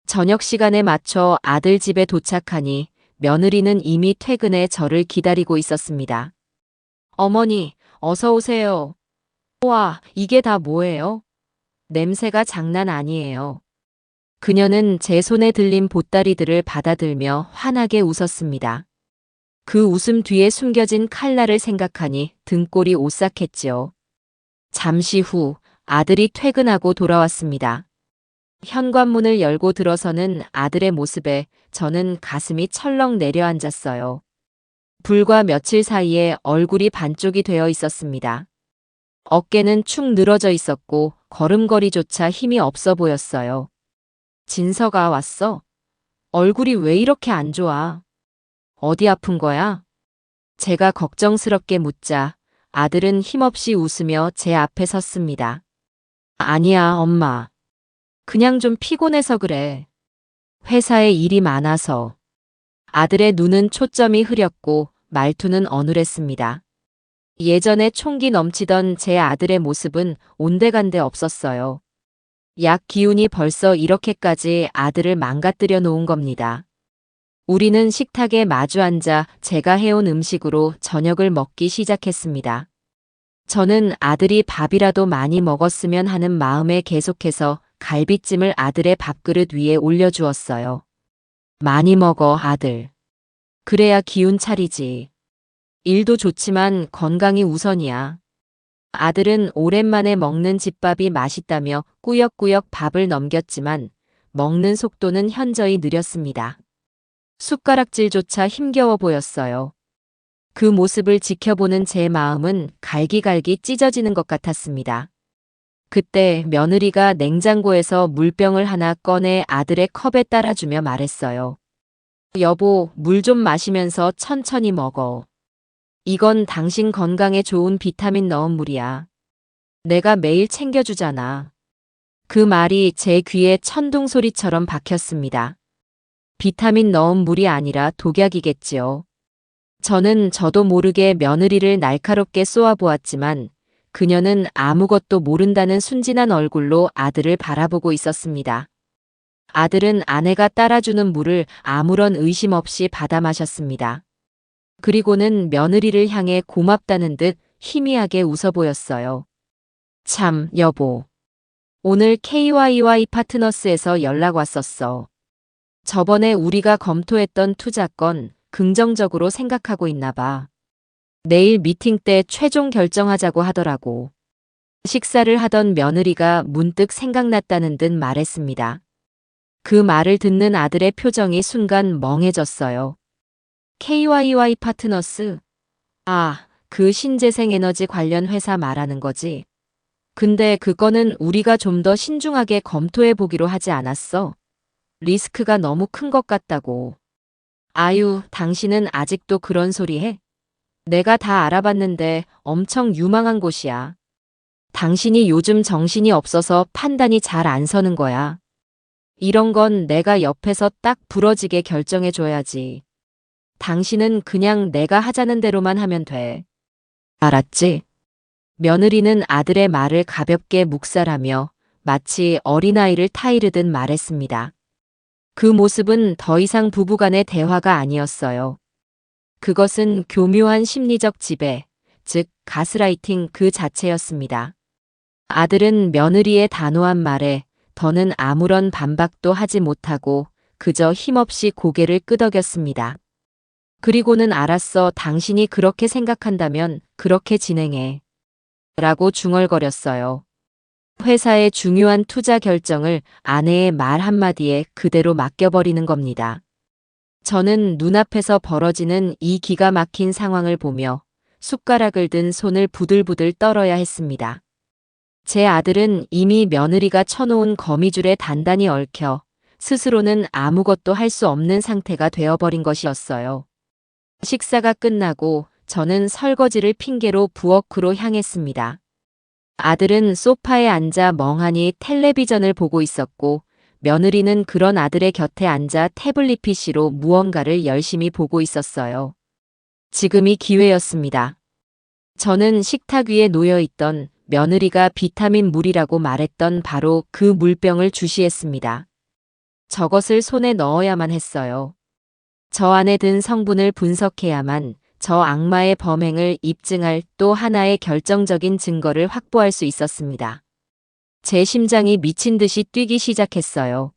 저녁 시간에 맞춰 아들 집에 도착하니 며느리는 이미 퇴근해 저를 기다리고 있었습니다. 어머니, 어서 오세요. 와, 이게 다 뭐예요? 냄새가 장난 아니에요. 그녀는 제 손에 들린 보따리들을 받아들며 환하게 웃었습니다. 그 웃음 뒤에 숨겨진 칼날을 생각하니 등골이 오싹했지요. 잠시 후 아들이 퇴근하고 돌아왔습니다. 현관문을 열고 들어서는 아들의 모습에 저는 가슴이 철렁 내려앉았어요. 불과 며칠 사이에 얼굴이 반쪽이 되어 있었습니다. 어깨는 축 늘어져 있었고 걸음걸이조차 힘이 없어 보였어요. 진서가 왔어? 얼굴이 왜 이렇게 안 좋아? 어디 아픈 거야? 제가 걱정스럽게 묻자 아들은 힘없이 웃으며 제 앞에 섰습니다. 아니야, 엄마. 그냥 좀 피곤해서 그래. 회사에 일이 많아서. 아들의 눈은 초점이 흐렸고 말투는 어눌했습니다. 예전에 총기 넘치던 제 아들의 모습은 온데간데 없었어요. 약 기운이 벌써 이렇게까지 아들을 망가뜨려 놓은 겁니다. 우리는 식탁에 마주 앉아 제가 해온 음식으로 저녁을 먹기 시작했습니다. 저는 아들이 밥이라도 많이 먹었으면 하는 마음에 계속해서 갈비찜을 아들의 밥그릇 위에 올려주었어요. 많이 먹어, 아들. 그래야 기운 차리지. 일도 좋지만 건강이 우선이야. 아들은 오랜만에 먹는 집밥이 맛있다며 꾸역꾸역 밥을 넘겼지만 먹는 속도는 현저히 느렸습니다. 숟가락질조차 힘겨워 보였어요. 그 모습을 지켜보는 제 마음은 갈기갈기 찢어지는 것 같았습니다. 그때 며느리가 냉장고에서 물병을 하나 꺼내 아들의 컵에 따라주며 말했어요. 여보, 물 좀 마시면서 천천히 먹어. 이건 당신 건강에 좋은 비타민 넣은 물이야. 내가 매일 챙겨주잖아. 그 말이 제 귀에 천둥 소리처럼 박혔습니다. 비타민 넣은 물이 아니라 독약이겠지요. 저는 저도 모르게 며느리를 날카롭게 쏘아보았지만 그녀는 아무것도 모른다는 순진한 얼굴로 아들을 바라보고 있었습니다. 아들은 아내가 따라주는 물을 아무런 의심 없이 받아 마셨습니다. 그리고는 며느리를 향해 고맙다는 듯 희미하게 웃어 보였어요. 참, 여보. 오늘 KYY 파트너스에서 연락 왔었어. 저번에 우리가 검토했던 투자 건 긍정적으로 생각하고 있나 봐. 내일 미팅 때 최종 결정하자고 하더라고. 식사를 하던 며느리가 문득 생각났다는 듯 말했습니다. 그 말을 듣는 아들의 표정이 순간 멍해졌어요. KYY 파트너스? 아, 그 신재생 에너지 관련 회사 말하는 거지. 근데 그거는 우리가 좀 더 신중하게 검토해 보기로 하지 않았어? 리스크가 너무 큰 것 같다고. 아유, 당신은 아직도 그런 소리 해? 내가 다 알아봤는데 엄청 유망한 곳이야. 당신이 요즘 정신이 없어서 판단이 잘 안 서는 거야. 이런 건 내가 옆에서 딱 부러지게 결정해 줘야지. 당신은 그냥 내가 하자는 대로만 하면 돼. 알았지? 며느리는 아들의 말을 가볍게 묵살하며 마치 어린아이를 타이르듯 말했습니다. 그 모습은 더 이상 부부간의 대화가 아니었어요. 그것은 교묘한 심리적 지배, 즉 가스라이팅 그 자체였습니다. 아들은 며느리의 단호한 말에 더는 아무런 반박도 하지 못하고 그저 힘없이 고개를 끄덕였습니다. 그리고는 알았어, 당신이 그렇게 생각한다면 그렇게 진행해. 라고 중얼거렸어요. 회사의 중요한 투자 결정을 아내의 말 한마디에 그대로 맡겨버리는 겁니다. 저는 눈앞에서 벌어지는 이 기가 막힌 상황을 보며 숟가락을 든 손을 부들부들 떨어야 했습니다. 제 아들은 이미 며느리가 쳐놓은 거미줄에 단단히 얽혀 스스로는 아무것도 할 수 없는 상태가 되어버린 것이었어요. 식사가 끝나고 저는 설거지를 핑계로 부엌으로 향했습니다. 아들은 소파에 앉아 멍하니 텔레비전을 보고 있었고 며느리는 그런 아들의 곁에 앉아 태블릿 PC로 무언가를 열심히 보고 있었어요. 지금이 기회였습니다. 저는 식탁 위에 놓여있던 며느리가 비타민 물이라고 말했던 바로 그 물병을 주시했습니다. 저것을 손에 넣어야만 했어요. 저 안에 든 성분을 분석해야만 저 악마의 범행을 입증할 또 하나의 결정적인 증거를 확보할 수 있었습니다. 제 심장이 미친 듯이 뛰기 시작했어요.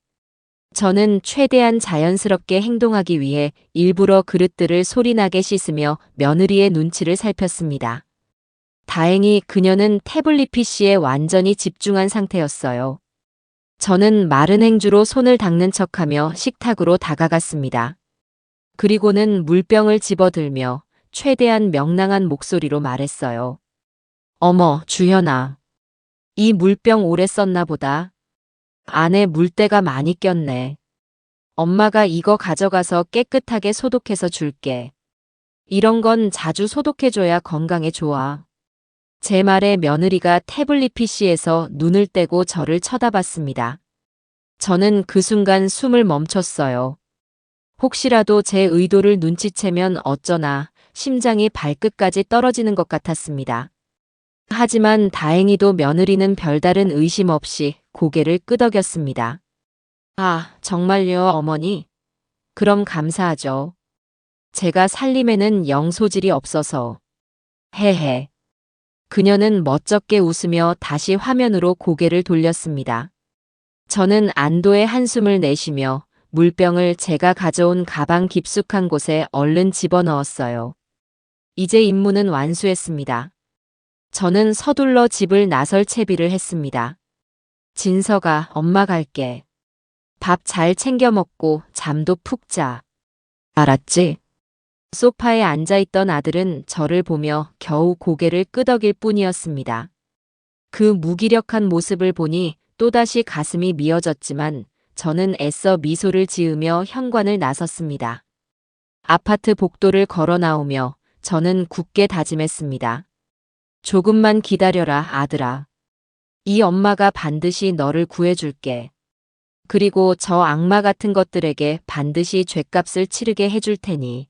저는 최대한 자연스럽게 행동하기 위해 일부러 그릇들을 소리나게 씻으며 며느리의 눈치를 살폈습니다. 다행히 그녀는 태블릿 PC에 완전히 집중한 상태였어요. 저는 마른 행주로 손을 닦는 척하며 식탁으로 다가갔습니다. 그리고는 물병을 집어들며 최대한 명랑한 목소리로 말했어요. 어머, 주현아. 이 물병 오래 썼나 보다. 안에 물때가 많이 꼈네. 엄마가 이거 가져가서 깨끗하게 소독해서 줄게. 이런 건 자주 소독해줘야 건강에 좋아. 제 말에 며느리가 태블릿 PC에서 눈을 떼고 저를 쳐다봤습니다. 저는 그 순간 숨을 멈췄어요. 혹시라도 제 의도를 눈치채면 어쩌나 심장이 발끝까지 떨어지는 것 같았습니다. 하지만 다행히도 며느리는 별다른 의심 없이 고개를 끄덕였습니다. 아, 정말요, 어머니? 그럼 감사하죠. 제가 살림에는 영 소질이 없어서. 헤헤. 그녀는 멋쩍게 웃으며 다시 화면으로 고개를 돌렸습니다. 저는 안도의 한숨을 내쉬며 물병을 제가 가져온 가방 깊숙한 곳에 얼른 집어넣었어요. 이제 임무는 완수했습니다. 저는 서둘러 집을 나설 채비를 했습니다. 진서가, 엄마 갈게. 밥 잘 챙겨 먹고 잠도 푹 자. 알았지? 소파에 앉아있던 아들은 저를 보며 겨우 고개를 끄덕일 뿐이었습니다. 그 무기력한 모습을 보니 또다시 가슴이 미어졌지만 저는 애써 미소를 지으며 현관을 나섰습니다. 아파트 복도를 걸어 나오며 저는 굳게 다짐했습니다. 조금만 기다려라, 아들아. 이 엄마가 반드시 너를 구해줄게. 그리고 저 악마 같은 것들에게 반드시 죗값을 치르게 해줄 테니.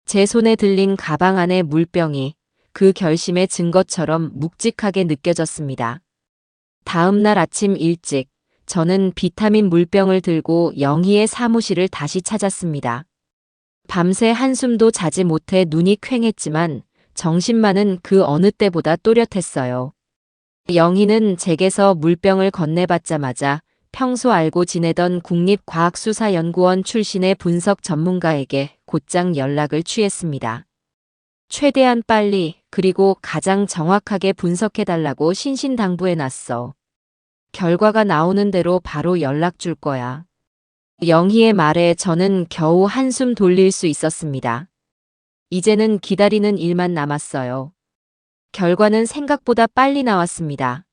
제 손에 들린 가방 안의 물병이 그 결심의 증거처럼 묵직하게 느껴졌습니다. 다음 날 아침 일찍 저는 비타민 물병을 들고 영희의 사무실을 다시 찾았습니다. 밤새 한숨도 자지 못해 눈이 퀭했지만 정신만은 그 어느 때보다 또렷했어요. 영희는 제게서 물병을 건네받자마자 평소 알고 지내던 국립과학수사연구원 출신의 분석 전문가에게 곧장 연락을 취했습니다. 최대한 빨리 그리고 가장 정확하게 분석해달라고 신신당부해놨어. 결과가 나오는 대로 바로 연락 줄 거야. 영희의 말에 저는 겨우 한숨 돌릴 수 있었습니다. 이제는 기다리는 일만 남았어요. 결과는 생각보다 빨리 나왔습니다.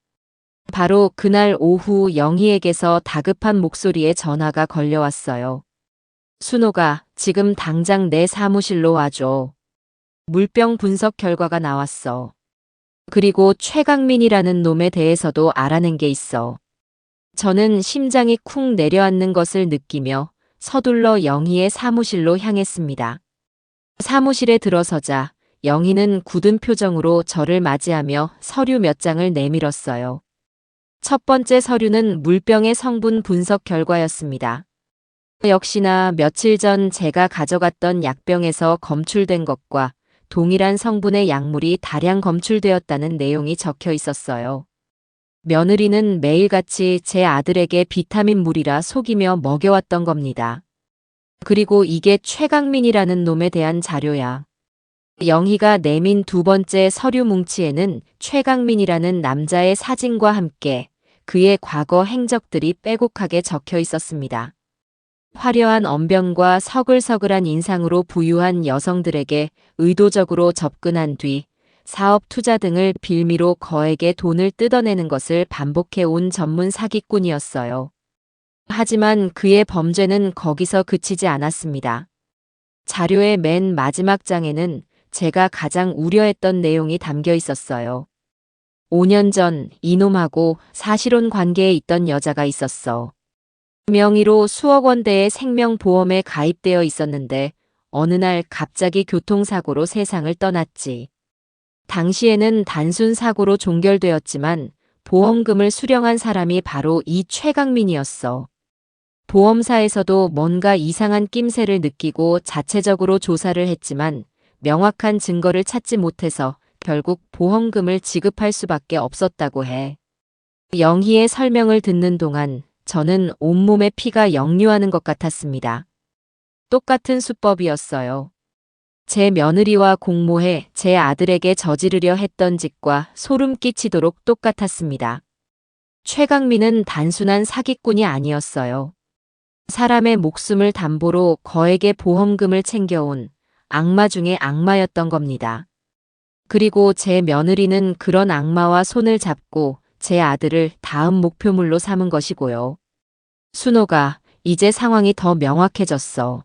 바로 그날 오후 영희에게서 다급한 목소리에 전화가 걸려왔어요. 순호가 지금 당장 내 사무실로 와줘. 물병 분석 결과가 나왔어. 그리고 최강민이라는 놈에 대해서도 알아낸 게 있어. 저는 심장이 쿵 내려앉는 것을 느끼며 서둘러 영희의 사무실로 향했습니다. 사무실에 들어서자 영희는 굳은 표정으로 저를 맞이하며 서류 몇 장을 내밀었어요. 첫 번째 서류는 물병의 성분 분석 결과였습니다. 역시나 며칠 전 제가 가져갔던 약병에서 검출된 것과 동일한 성분의 약물이 다량 검출되었다는 내용이 적혀 있었어요. 며느리는 매일같이 제 아들에게 비타민 물이라 속이며 먹여왔던 겁니다. 그리고 이게 최강민이라는 놈에 대한 자료야. 영희가 내민 두 번째 서류 뭉치에는 최강민이라는 남자의 사진과 함께 그의 과거 행적들이 빼곡하게 적혀 있었습니다. 화려한 언변과 서글서글한 인상으로 부유한 여성들에게 의도적으로 접근한 뒤 사업 투자 등을 빌미로 거액의 돈을 뜯어내는 것을 반복해 온 전문 사기꾼이었어요. 하지만 그의 범죄는 거기서 그치지 않았습니다. 자료의 맨 마지막 장에는 제가 가장 우려했던 내용이 담겨 있었어요. 5년 전 이놈하고 사실혼 관계에 있던 여자가 있었어. 명의로 수억 원대의 생명보험에 가입되어 있었는데 어느 날 갑자기 교통사고로 세상을 떠났지. 당시에는 단순 사고로 종결되었지만 보험금을 수령한 사람이 바로 이 최강민이었어. 보험사에서도 뭔가 이상한 낌새를 느끼고 자체적으로 조사를 했지만 명확한 증거를 찾지 못해서 결국 보험금을 지급할 수밖에 없었다고 해. 영희의 설명을 듣는 동안 저는 온몸에 피가 역류하는 것 같았습니다. 똑같은 수법이었어요. 제 며느리와 공모해 제 아들에게 저지르려 했던 짓과 소름 끼치도록 똑같았습니다. 최강민은 단순한 사기꾼이 아니었어요. 사람의 목숨을 담보로 거액의 보험금을 챙겨온 악마 중의 악마였던 겁니다. 그리고 제 며느리는 그런 악마와 손을 잡고 제 아들을 다음 목표물로 삼은 것이고요. 순호가 이제 상황이 더 명확해졌어.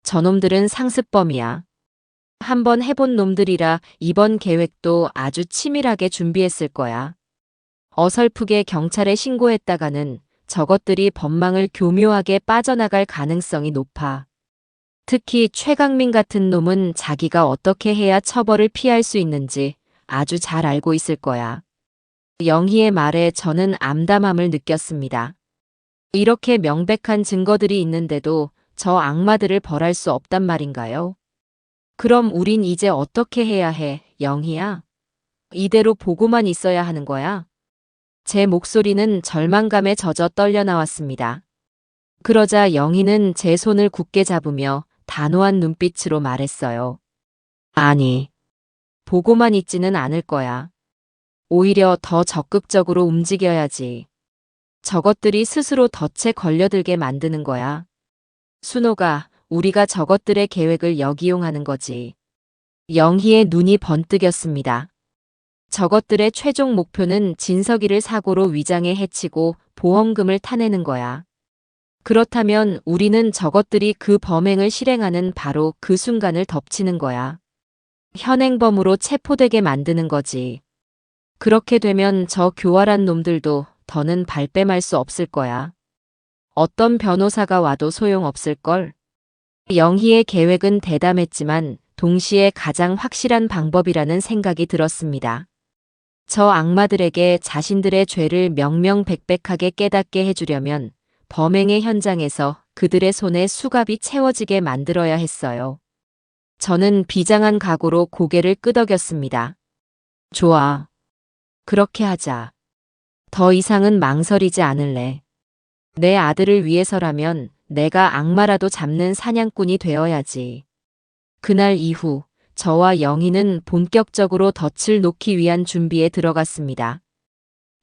저놈들은 상습범이야. 한번 해본 놈들이라 이번 계획도 아주 치밀하게 준비했을 거야. 어설프게 경찰에 신고했다가는 저것들이 법망을 교묘하게 빠져나갈 가능성이 높아. 특히 최강민 같은 놈은 자기가 어떻게 해야 처벌을 피할 수 있는지 아주 잘 알고 있을 거야. 영희의 말에 저는 암담함을 느꼈습니다. 이렇게 명백한 증거들이 있는데도 저 악마들을 벌할 수 없단 말인가요? 그럼 우린 이제 어떻게 해야 해, 영희야? 이대로 보고만 있어야 하는 거야? 제 목소리는 절망감에 젖어 떨려 나왔습니다. 그러자 영희는 제 손을 굳게 잡으며 단호한 눈빛으로 말했어요. 아니, 보고만 있지는 않을 거야. 오히려 더 적극적으로 움직여야지. 저것들이 스스로 덫에 걸려들게 만드는 거야. 순호가 우리가 저것들의 계획을 역이용하는 거지. 영희의 눈이 번뜩였습니다. 저것들의 최종 목표는 진석이를 사고로 위장해 해치고 보험금을 타내는 거야. 그렇다면 우리는 저것들이 그 범행을 실행하는 바로 그 순간을 덮치는 거야. 현행범으로 체포되게 만드는 거지. 그렇게 되면 저 교활한 놈들도 더는 발뺌할 수 없을 거야. 어떤 변호사가 와도 소용없을걸. 영희의 계획은 대담했지만 동시에 가장 확실한 방법이라는 생각이 들었습니다. 저 악마들에게 자신들의 죄를 명명백백하게 깨닫게 해주려면 범행의 현장에서 그들의 손에 수갑이 채워지게 만들어야 했어요. 저는 비장한 각오로 고개를 끄덕였습니다. 좋아. 그렇게 하자. 더 이상은 망설이지 않을래. 내 아들을 위해서라면 내가 악마라도 잡는 사냥꾼이 되어야지. 그날 이후 저와 영희는 본격적으로 덫을 놓기 위한 준비에 들어갔습니다.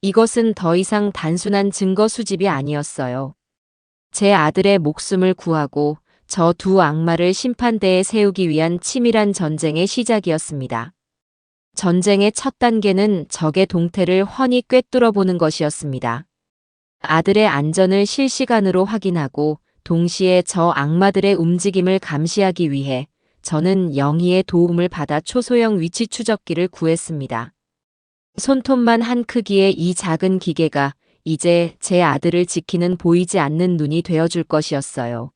이것은 더 이상 단순한 증거 수집이 아니었어요. 제 아들의 목숨을 구하고 저 두 악마를 심판대에 세우기 위한 치밀한 전쟁의 시작이었습니다. 전쟁의 첫 단계는 적의 동태를 훤히 꿰뚫어 보는 것이었습니다. 아들의 안전을 실시간으로 확인하고 동시에 저 악마들의 움직임을 감시하기 위해 저는 영희의 도움을 받아 초소형 위치 추적기를 구했습니다. 손톱만 한 크기의 이 작은 기계가 이제 제 아들을 지키는 보이지 않는 눈이 되어줄 것이었어요.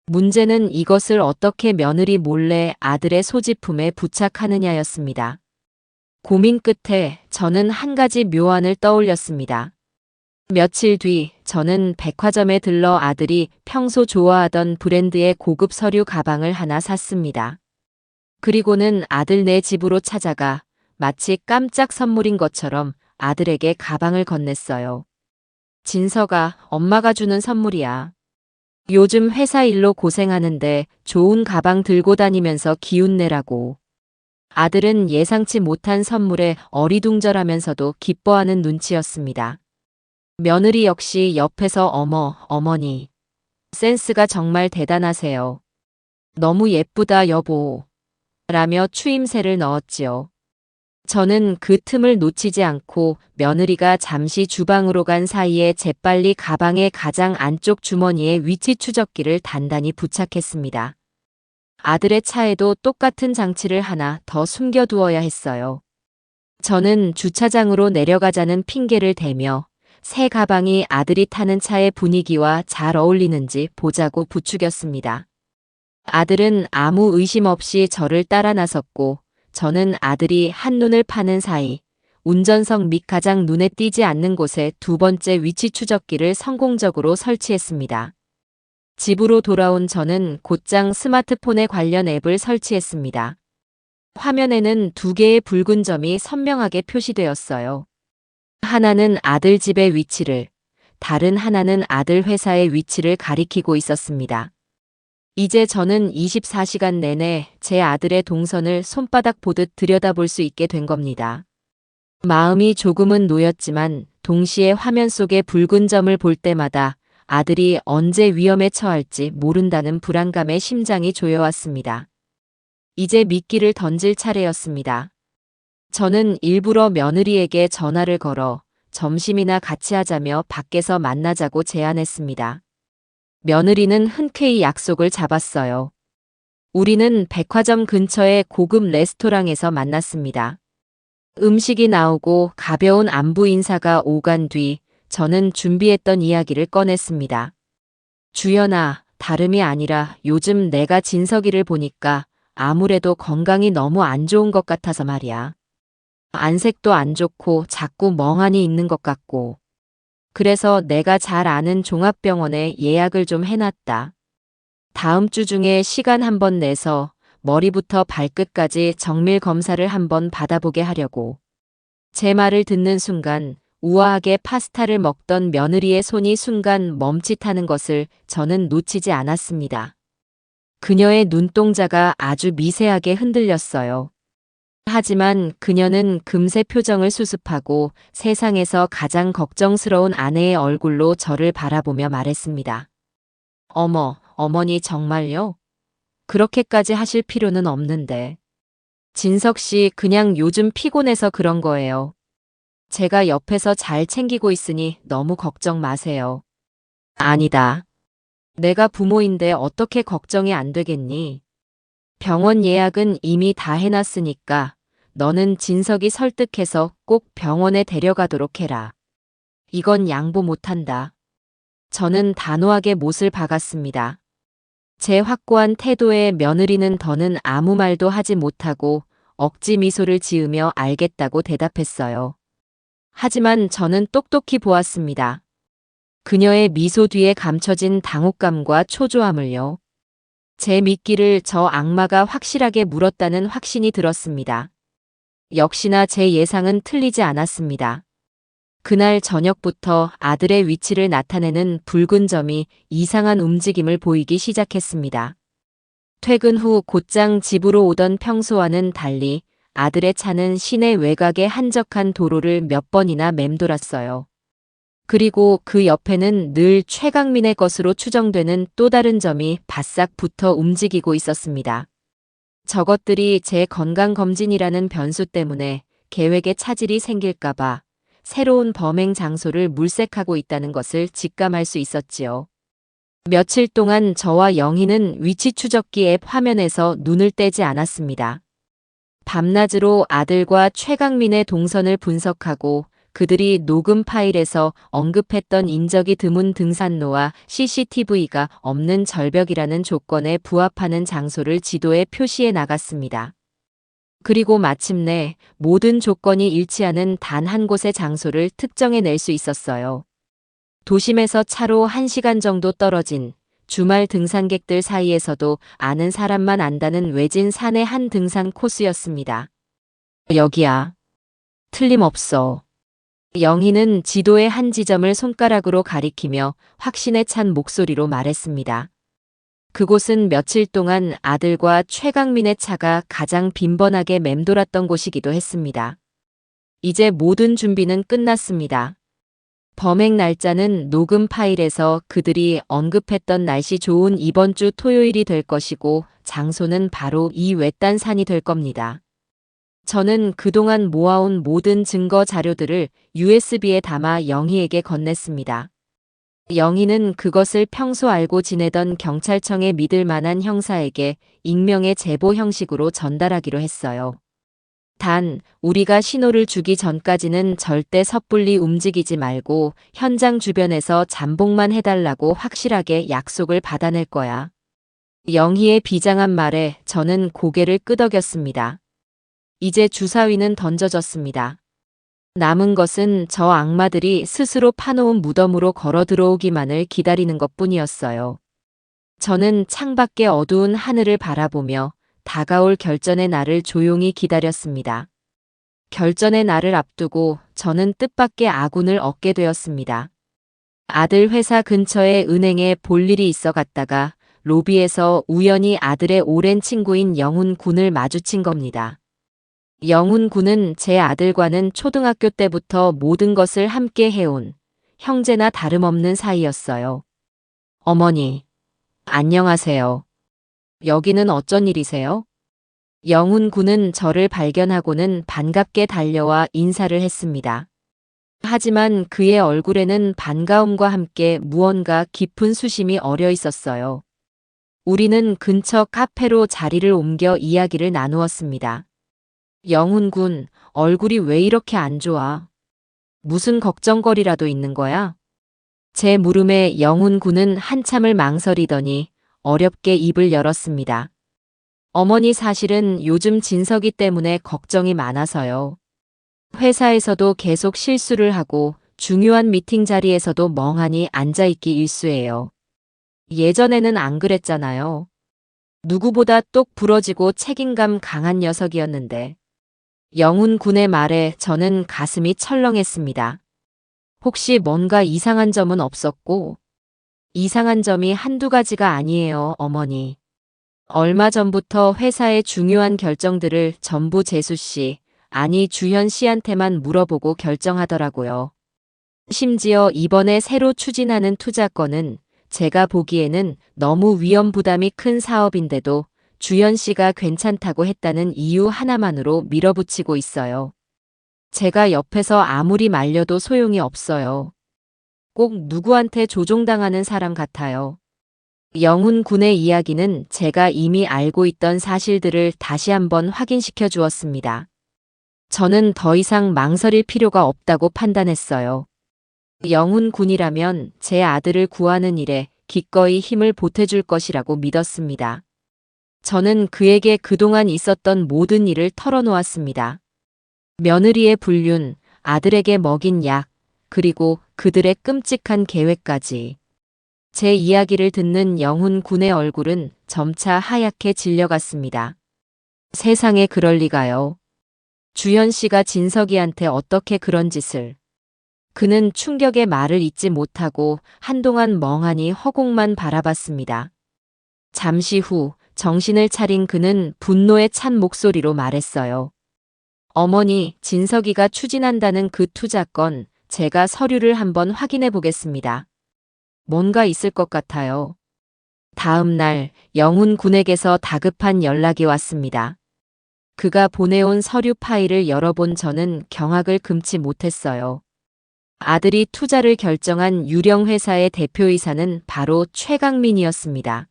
문제는 이것을 어떻게 며느리 몰래 아들의 소지품에 부착하느냐였습니다. 고민 끝에 저는 한 가지 묘안을 떠올렸습니다. 며칠 뒤 저는 백화점에 들러 아들이 평소 좋아하던 브랜드의 고급 서류 가방을 하나 샀습니다. 그리고는 아들네 집으로 찾아가 마치 깜짝 선물인 것처럼 아들에게 가방을 건넸어요. 진서가 엄마가 주는 선물이야. 요즘 회사 일로 고생하는데 좋은 가방 들고 다니면서 기운 내라고. 아들은 예상치 못한 선물에 어리둥절하면서도 기뻐하는 눈치였습니다. 며느리 역시 옆에서 어머니. 센스가 정말 대단하세요. 너무 예쁘다 여보. 라며 추임새를 넣었지요. 저는 그 틈을 놓치지 않고 며느리가 잠시 주방으로 간 사이에 재빨리 가방의 가장 안쪽 주머니에 위치 추적기를 단단히 부착했습니다. 아들의 차에도 똑같은 장치를 하나 더 숨겨두어야 했어요. 저는 주차장으로 내려가자는 핑계를 대며 새 가방이 아들이 타는 차의 분위기와 잘 어울리는지 보자고 부추겼습니다. 아들은 아무 의심 없이 저를 따라 나섰고 저는 아들이 한눈을 파는 사이 운전석 및 가장 눈에 띄지 않는 곳에 두 번째 위치 추적기를 성공적으로 설치했습니다. 집으로 돌아온 저는 곧장 스마트폰에 관련 앱을 설치했습니다. 화면에는 두 개의 붉은 점이 선명하게 표시되었어요. 하나는 아들 집의 위치를, 다른 하나는 아들 회사의 위치를 가리키고 있었습니다. 이제 저는 24시간 내내 제 아들의 동선을 손바닥 보듯 들여다볼 수 있게 된 겁니다. 마음이 조금은 놓였지만 동시에 화면 속의 붉은 점을 볼 때마다 아들이 언제 위험에 처할지 모른다는 불안감에 심장이 조여왔습니다. 이제 미끼를 던질 차례였습니다. 저는 일부러 며느리에게 전화를 걸어 점심이나 같이 하자며 밖에서 만나자고 제안했습니다. 며느리는 흔쾌히 약속을 잡았어요. 우리는 백화점 근처의 고급 레스토랑에서 만났습니다. 음식이 나오고 가벼운 안부 인사가 오간 뒤 저는 준비했던 이야기를 꺼냈습니다. 주연아, 다름이 아니라 요즘 내가 진석이를 보니까 아무래도 건강이 너무 안 좋은 것 같아서 말이야. 안색도 안 좋고 자꾸 멍하니 있는 것 같고. 그래서 내가 잘 아는 종합병원에 예약을 좀 해놨다. 다음 주 중에 시간 한번 내서 머리부터 발끝까지 정밀 검사를 한번 받아보게 하려고. 제 말을 듣는 순간 우아하게 파스타를 먹던 며느리의 손이 순간 멈칫하는 것을 저는 놓치지 않았습니다. 그녀의 눈동자가 아주 미세하게 흔들렸어요. 하지만 그녀는 금세 표정을 수습하고 세상에서 가장 걱정스러운 아내의 얼굴로 저를 바라보며 말했습니다. 어머니 정말요? 그렇게까지 하실 필요는 없는데. 진석 씨 그냥 요즘 피곤해서 그런 거예요. 제가 옆에서 잘 챙기고 있으니 너무 걱정 마세요. 아니다. 내가 부모인데 어떻게 걱정이 안 되겠니? 병원 예약은 이미 다 해놨으니까 너는 진석이 설득해서 꼭 병원에 데려가도록 해라. 이건 양보 못한다. 저는 단호하게 못을 박았습니다. 제 확고한 태도에 며느리는 더는 아무 말도 하지 못하고 억지 미소를 지으며 알겠다고 대답했어요. 하지만 저는 똑똑히 보았습니다. 그녀의 미소 뒤에 감춰진 당혹감과 초조함을요. 제 미끼를 저 악마가 확실하게 물었다는 확신이 들었습니다. 역시나 제 예상은 틀리지 않았습니다. 그날 저녁부터 아들의 위치를 나타내는 붉은 점이 이상한 움직임을 보이기 시작했습니다. 퇴근 후 곧장 집으로 오던 평소와는 달리 아들의 차는 시내 외곽의 한적한 도로를 몇 번이나 맴돌았어요. 그리고 그 옆에는 늘 최강민의 것으로 추정되는 또 다른 점이 바싹 붙어 움직이고 있었습니다. 저것들이 제 건강검진이라는 변수 때문에 계획에 차질이 생길까봐 새로운 범행 장소를 물색하고 있다는 것을 직감할 수 있었지요. 며칠 동안 저와 영희는 위치 추적기 앱 화면에서 눈을 떼지 않았습니다. 밤낮으로 아들과 최강민의 동선을 분석하고 그들이 녹음 파일에서 언급했던 인적이 드문 등산로와 CCTV가 없는 절벽이라는 조건에 부합하는 장소를 지도에 표시해 나갔습니다. 그리고 마침내 모든 조건이 일치하는 단 한 곳의 장소를 특정해 낼 수 있었어요. 도심에서 차로 1시간 정도 떨어진 주말 등산객들 사이에서도 아는 사람만 안다는 외진 산의 한 등산 코스였습니다. 여기야. 틀림없어. 영희는 지도의 한 지점을 손가락으로 가리키며 확신에 찬 목소리로 말했습니다. 그곳은 며칠 동안 아들과 최강민의 차가 가장 빈번하게 맴돌았던 곳이기도 했습니다. 이제 모든 준비는 끝났습니다. 범행 날짜는 녹음 파일에서 그들이 언급했던 날씨 좋은 이번 주 토요일이 될 것이고 장소는 바로 이 외딴 산이 될 겁니다. 저는 그동안 모아온 모든 증거 자료들을 USB에 담아 영희에게 건넸습니다. 영희는 그것을 평소 알고 지내던 경찰청의 믿을 만한 형사에게 익명의 제보 형식으로 전달하기로 했어요. 단, 우리가 신호를 주기 전까지는 절대 섣불리 움직이지 말고 현장 주변에서 잠복만 해달라고 확실하게 약속을 받아낼 거야. 영희의 비장한 말에 저는 고개를 끄덕였습니다. 이제 주사위는 던져졌습니다. 남은 것은 저 악마들이 스스로 파놓은 무덤으로 걸어 들어오기만을 기다리는 것뿐이었어요. 저는 창밖의 어두운 하늘을 바라보며 다가올 결전의 날을 조용히 기다렸습니다. 결전의 날을 앞두고 저는 뜻밖의 아군을 얻게 되었습니다. 아들 회사 근처의 은행에 볼 일이 있어 갔다가 로비에서 우연히 아들의 오랜 친구인 영훈 군을 마주친 겁니다. 영훈 군은 제 아들과는 초등학교 때부터 모든 것을 함께 해온 형제나 다름없는 사이였어요. 어머니, 안녕하세요. 여기는 어쩐 일이세요? 영훈 군은 저를 발견하고는 반갑게 달려와 인사를 했습니다. 하지만 그의 얼굴에는 반가움과 함께 무언가 깊은 수심이 어려 있었어요. 우리는 근처 카페로 자리를 옮겨 이야기를 나누었습니다. 영훈 군, 얼굴이 왜 이렇게 안 좋아? 무슨 걱정거리라도 있는 거야? 제 물음에 영훈 군은 한참을 망설이더니 어렵게 입을 열었습니다. 어머니 사실은 요즘 진석이 때문에 걱정이 많아서요. 회사에서도 계속 실수를 하고 중요한 미팅 자리에서도 멍하니 앉아있기 일쑤예요. 예전에는 안 그랬잖아요. 누구보다 똑 부러지고 책임감 강한 녀석이었는데. 영훈 군의 말에 저는 가슴이 철렁했습니다. 혹시 뭔가 이상한 점은 없었고? 이상한 점이 한두 가지가 아니에요, 어머니. 얼마 전부터 회사의 중요한 결정들을 전부 재수 씨, 아니 주현 씨한테만 물어보고 결정하더라고요. 심지어 이번에 새로 추진하는 투자건은 제가 보기에는 너무 위험 부담이 큰 사업인데도 주현 씨가 괜찮다고 했다는 이유 하나만으로 밀어붙이고 있어요. 제가 옆에서 아무리 말려도 소용이 없어요. 꼭 누구한테 조종당하는 사람 같아요. 영훈 군의 이야기는 제가 이미 알고 있던 사실들을 다시 한번 확인시켜 주었습니다. 저는 더 이상 망설일 필요가 없다고 판단했어요. 영훈 군이라면 제 아들을 구하는 일에 기꺼이 힘을 보태줄 것이라고 믿었습니다. 저는 그에게 그동안 있었던 모든 일을 털어놓았습니다. 며느리의 불륜, 아들에게 먹인 약, 그리고 그들의 끔찍한 계획까지. 제 이야기를 듣는 영훈 군의 얼굴은 점차 하얗게 질려갔습니다. 세상에 그럴 리가요. 주현 씨가 진석이한테 어떻게 그런 짓을. 그는 충격의 말을 잇지 못하고 한동안 멍하니 허공만 바라봤습니다. 잠시 후 정신을 차린 그는 분노에 찬 목소리로 말했어요. 어머니, 진석이가 추진한다는 그 투자건 제가 서류를 한번 확인해 보겠습니다. 뭔가 있을 것 같아요. 다음 날 영훈 군에게서 다급한 연락이 왔습니다. 그가 보내온 서류 파일을 열어본 저는 경악을 금치 못했어요. 아들이 투자를 결정한 유령 회사의 대표이사는 바로 최강민이었습니다.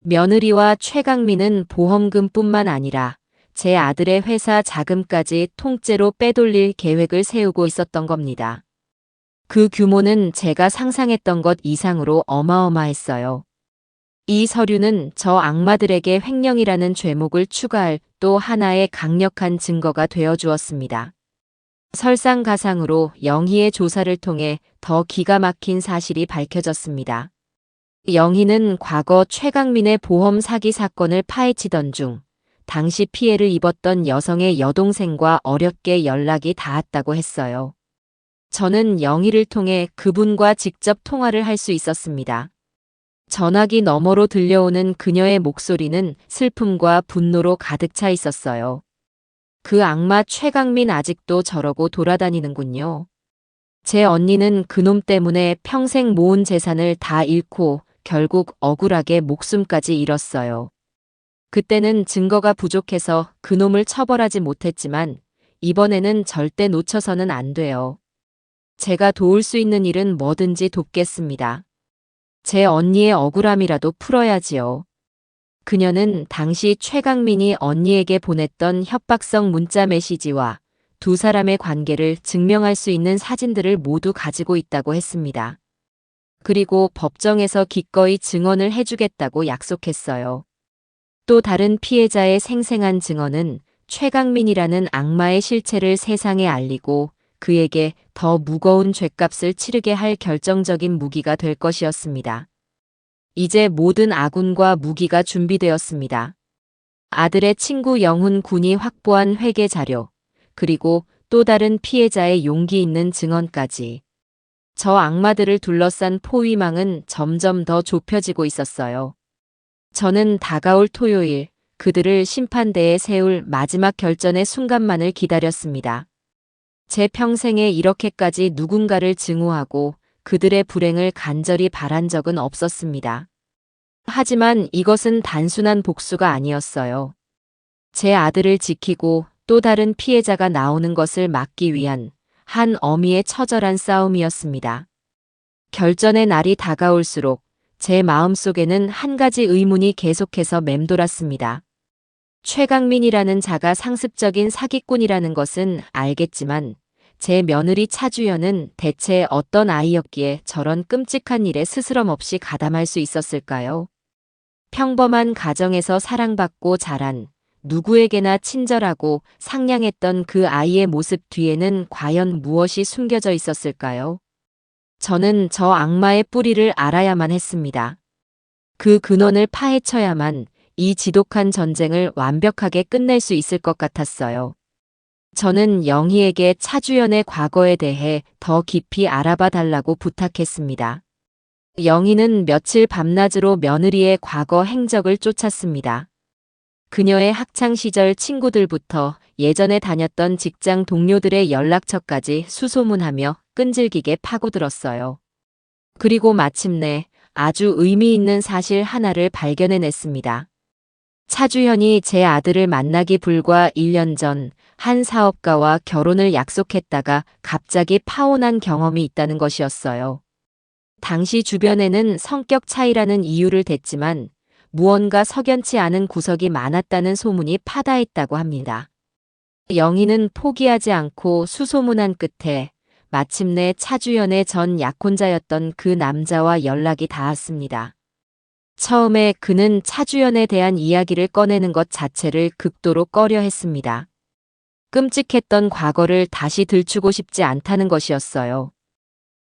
며느리와 최강민은 보험금뿐만 아니라 제 아들의 회사 자금까지 통째로 빼돌릴 계획을 세우고 있었던 겁니다. 그 규모는 제가 상상했던 것 이상으로 어마어마했어요. 이 서류는 저 악마들에게 횡령이라는 죄목을 추가할 또 하나의 강력한 증거가 되어 주었습니다. 설상가상으로 영희의 조사를 통해 더 기가 막힌 사실이 밝혀졌습니다. 영희는 과거 최강민의 보험 사기 사건을 파헤치던 중 당시 피해를 입었던 여성의 여동생과 어렵게 연락이 닿았다고 했어요. 저는 영희를 통해 그분과 직접 통화를 할 수 있었습니다. 전화기 너머로 들려오는 그녀의 목소리는 슬픔과 분노로 가득 차 있었어요. 그 악마 최강민 아직도 저러고 돌아다니는군요. 제 언니는 그놈 때문에 평생 모은 재산을 다 잃고 결국 억울하게 목숨까지 잃었어요. 그때는 증거가 부족해서 그놈을 처벌하지 못했지만 이번에는 절대 놓쳐서는 안 돼요. 제가 도울 수 있는 일은 뭐든지 돕겠습니다. 제 언니의 억울함이라도 풀어야지요. 그녀는 당시 최강민이 언니에게 보냈던 협박성 문자 메시지와 두 사람의 관계를 증명할 수 있는 사진들을 모두 가지고 있다고 했습니다. 그리고 법정에서 기꺼이 증언을 해주겠다고 약속했어요. 또 다른 피해자의 생생한 증언은 최강민이라는 악마의 실체를 세상에 알리고 그에게 더 무거운 죗값을 치르게 할 결정적인 무기가 될 것이었습니다. 이제 모든 아군과 무기가 준비되었습니다. 아들의 친구 영훈 군이 확보한 회계 자료, 그리고 또 다른 피해자의 용기 있는 증언까지. 저 악마들을 둘러싼 포위망은 점점 더 좁혀지고 있었어요. 저는 다가올 토요일 그들을 심판대에 세울 마지막 결전의 순간만을 기다렸습니다. 제 평생에 이렇게까지 누군가를 증오하고 그들의 불행을 간절히 바란 적은 없었습니다. 하지만 이것은 단순한 복수가 아니었어요. 제 아들을 지키고 또 다른 피해자가 나오는 것을 막기 위한 한 어미의 처절한 싸움이었습니다. 결전의 날이 다가올수록 제 마음속에는 한 가지 의문이 계속해서 맴돌았습니다. 최강민이라는 자가 상습적인 사기꾼이라는 것은 알겠지만 제 며느리 차주연은 대체 어떤 아이였기에 저런 끔찍한 일에 스스럼 없이 가담할 수 있었을까요? 평범한 가정에서 사랑받고 자란 누구에게나 친절하고 상냥했던 그 아이의 모습 뒤에는 과연 무엇이 숨겨져 있었을까요? 저는 저 악마의 뿌리를 알아야만 했습니다. 그 근원을 파헤쳐야만 이 지독한 전쟁을 완벽하게 끝낼 수 있을 것 같았어요. 저는 영희에게 차주연의 과거에 대해 더 깊이 알아봐 달라고 부탁했습니다. 영희는 며칠 밤낮으로 며느리의 과거 행적을 쫓았습니다. 그녀의 학창시절 친구들부터 예전에 다녔던 직장 동료들의 연락처까지 수소문하며 끈질기게 파고들었어요. 그리고 마침내 아주 의미 있는 사실 하나를 발견해냈습니다. 차주현이 제 아들을 만나기 불과 1년 전 한 사업가와 결혼을 약속했다가 갑자기 파혼한 경험이 있다는 것이었어요. 당시 주변에는 성격 차이라는 이유를 댔지만 무언가 석연치 않은 구석이 많았다는 소문이 파다했다고 합니다. 영희는 포기하지 않고 수소문한 끝에 마침내 차주연의 전 약혼자였던 그 남자와 연락이 닿았습니다. 처음에 그는 차주연에 대한 이야기를 꺼내는 것 자체를 극도로 꺼려했습니다. 끔찍했던 과거를 다시 들추고 싶지 않다는 것이었어요.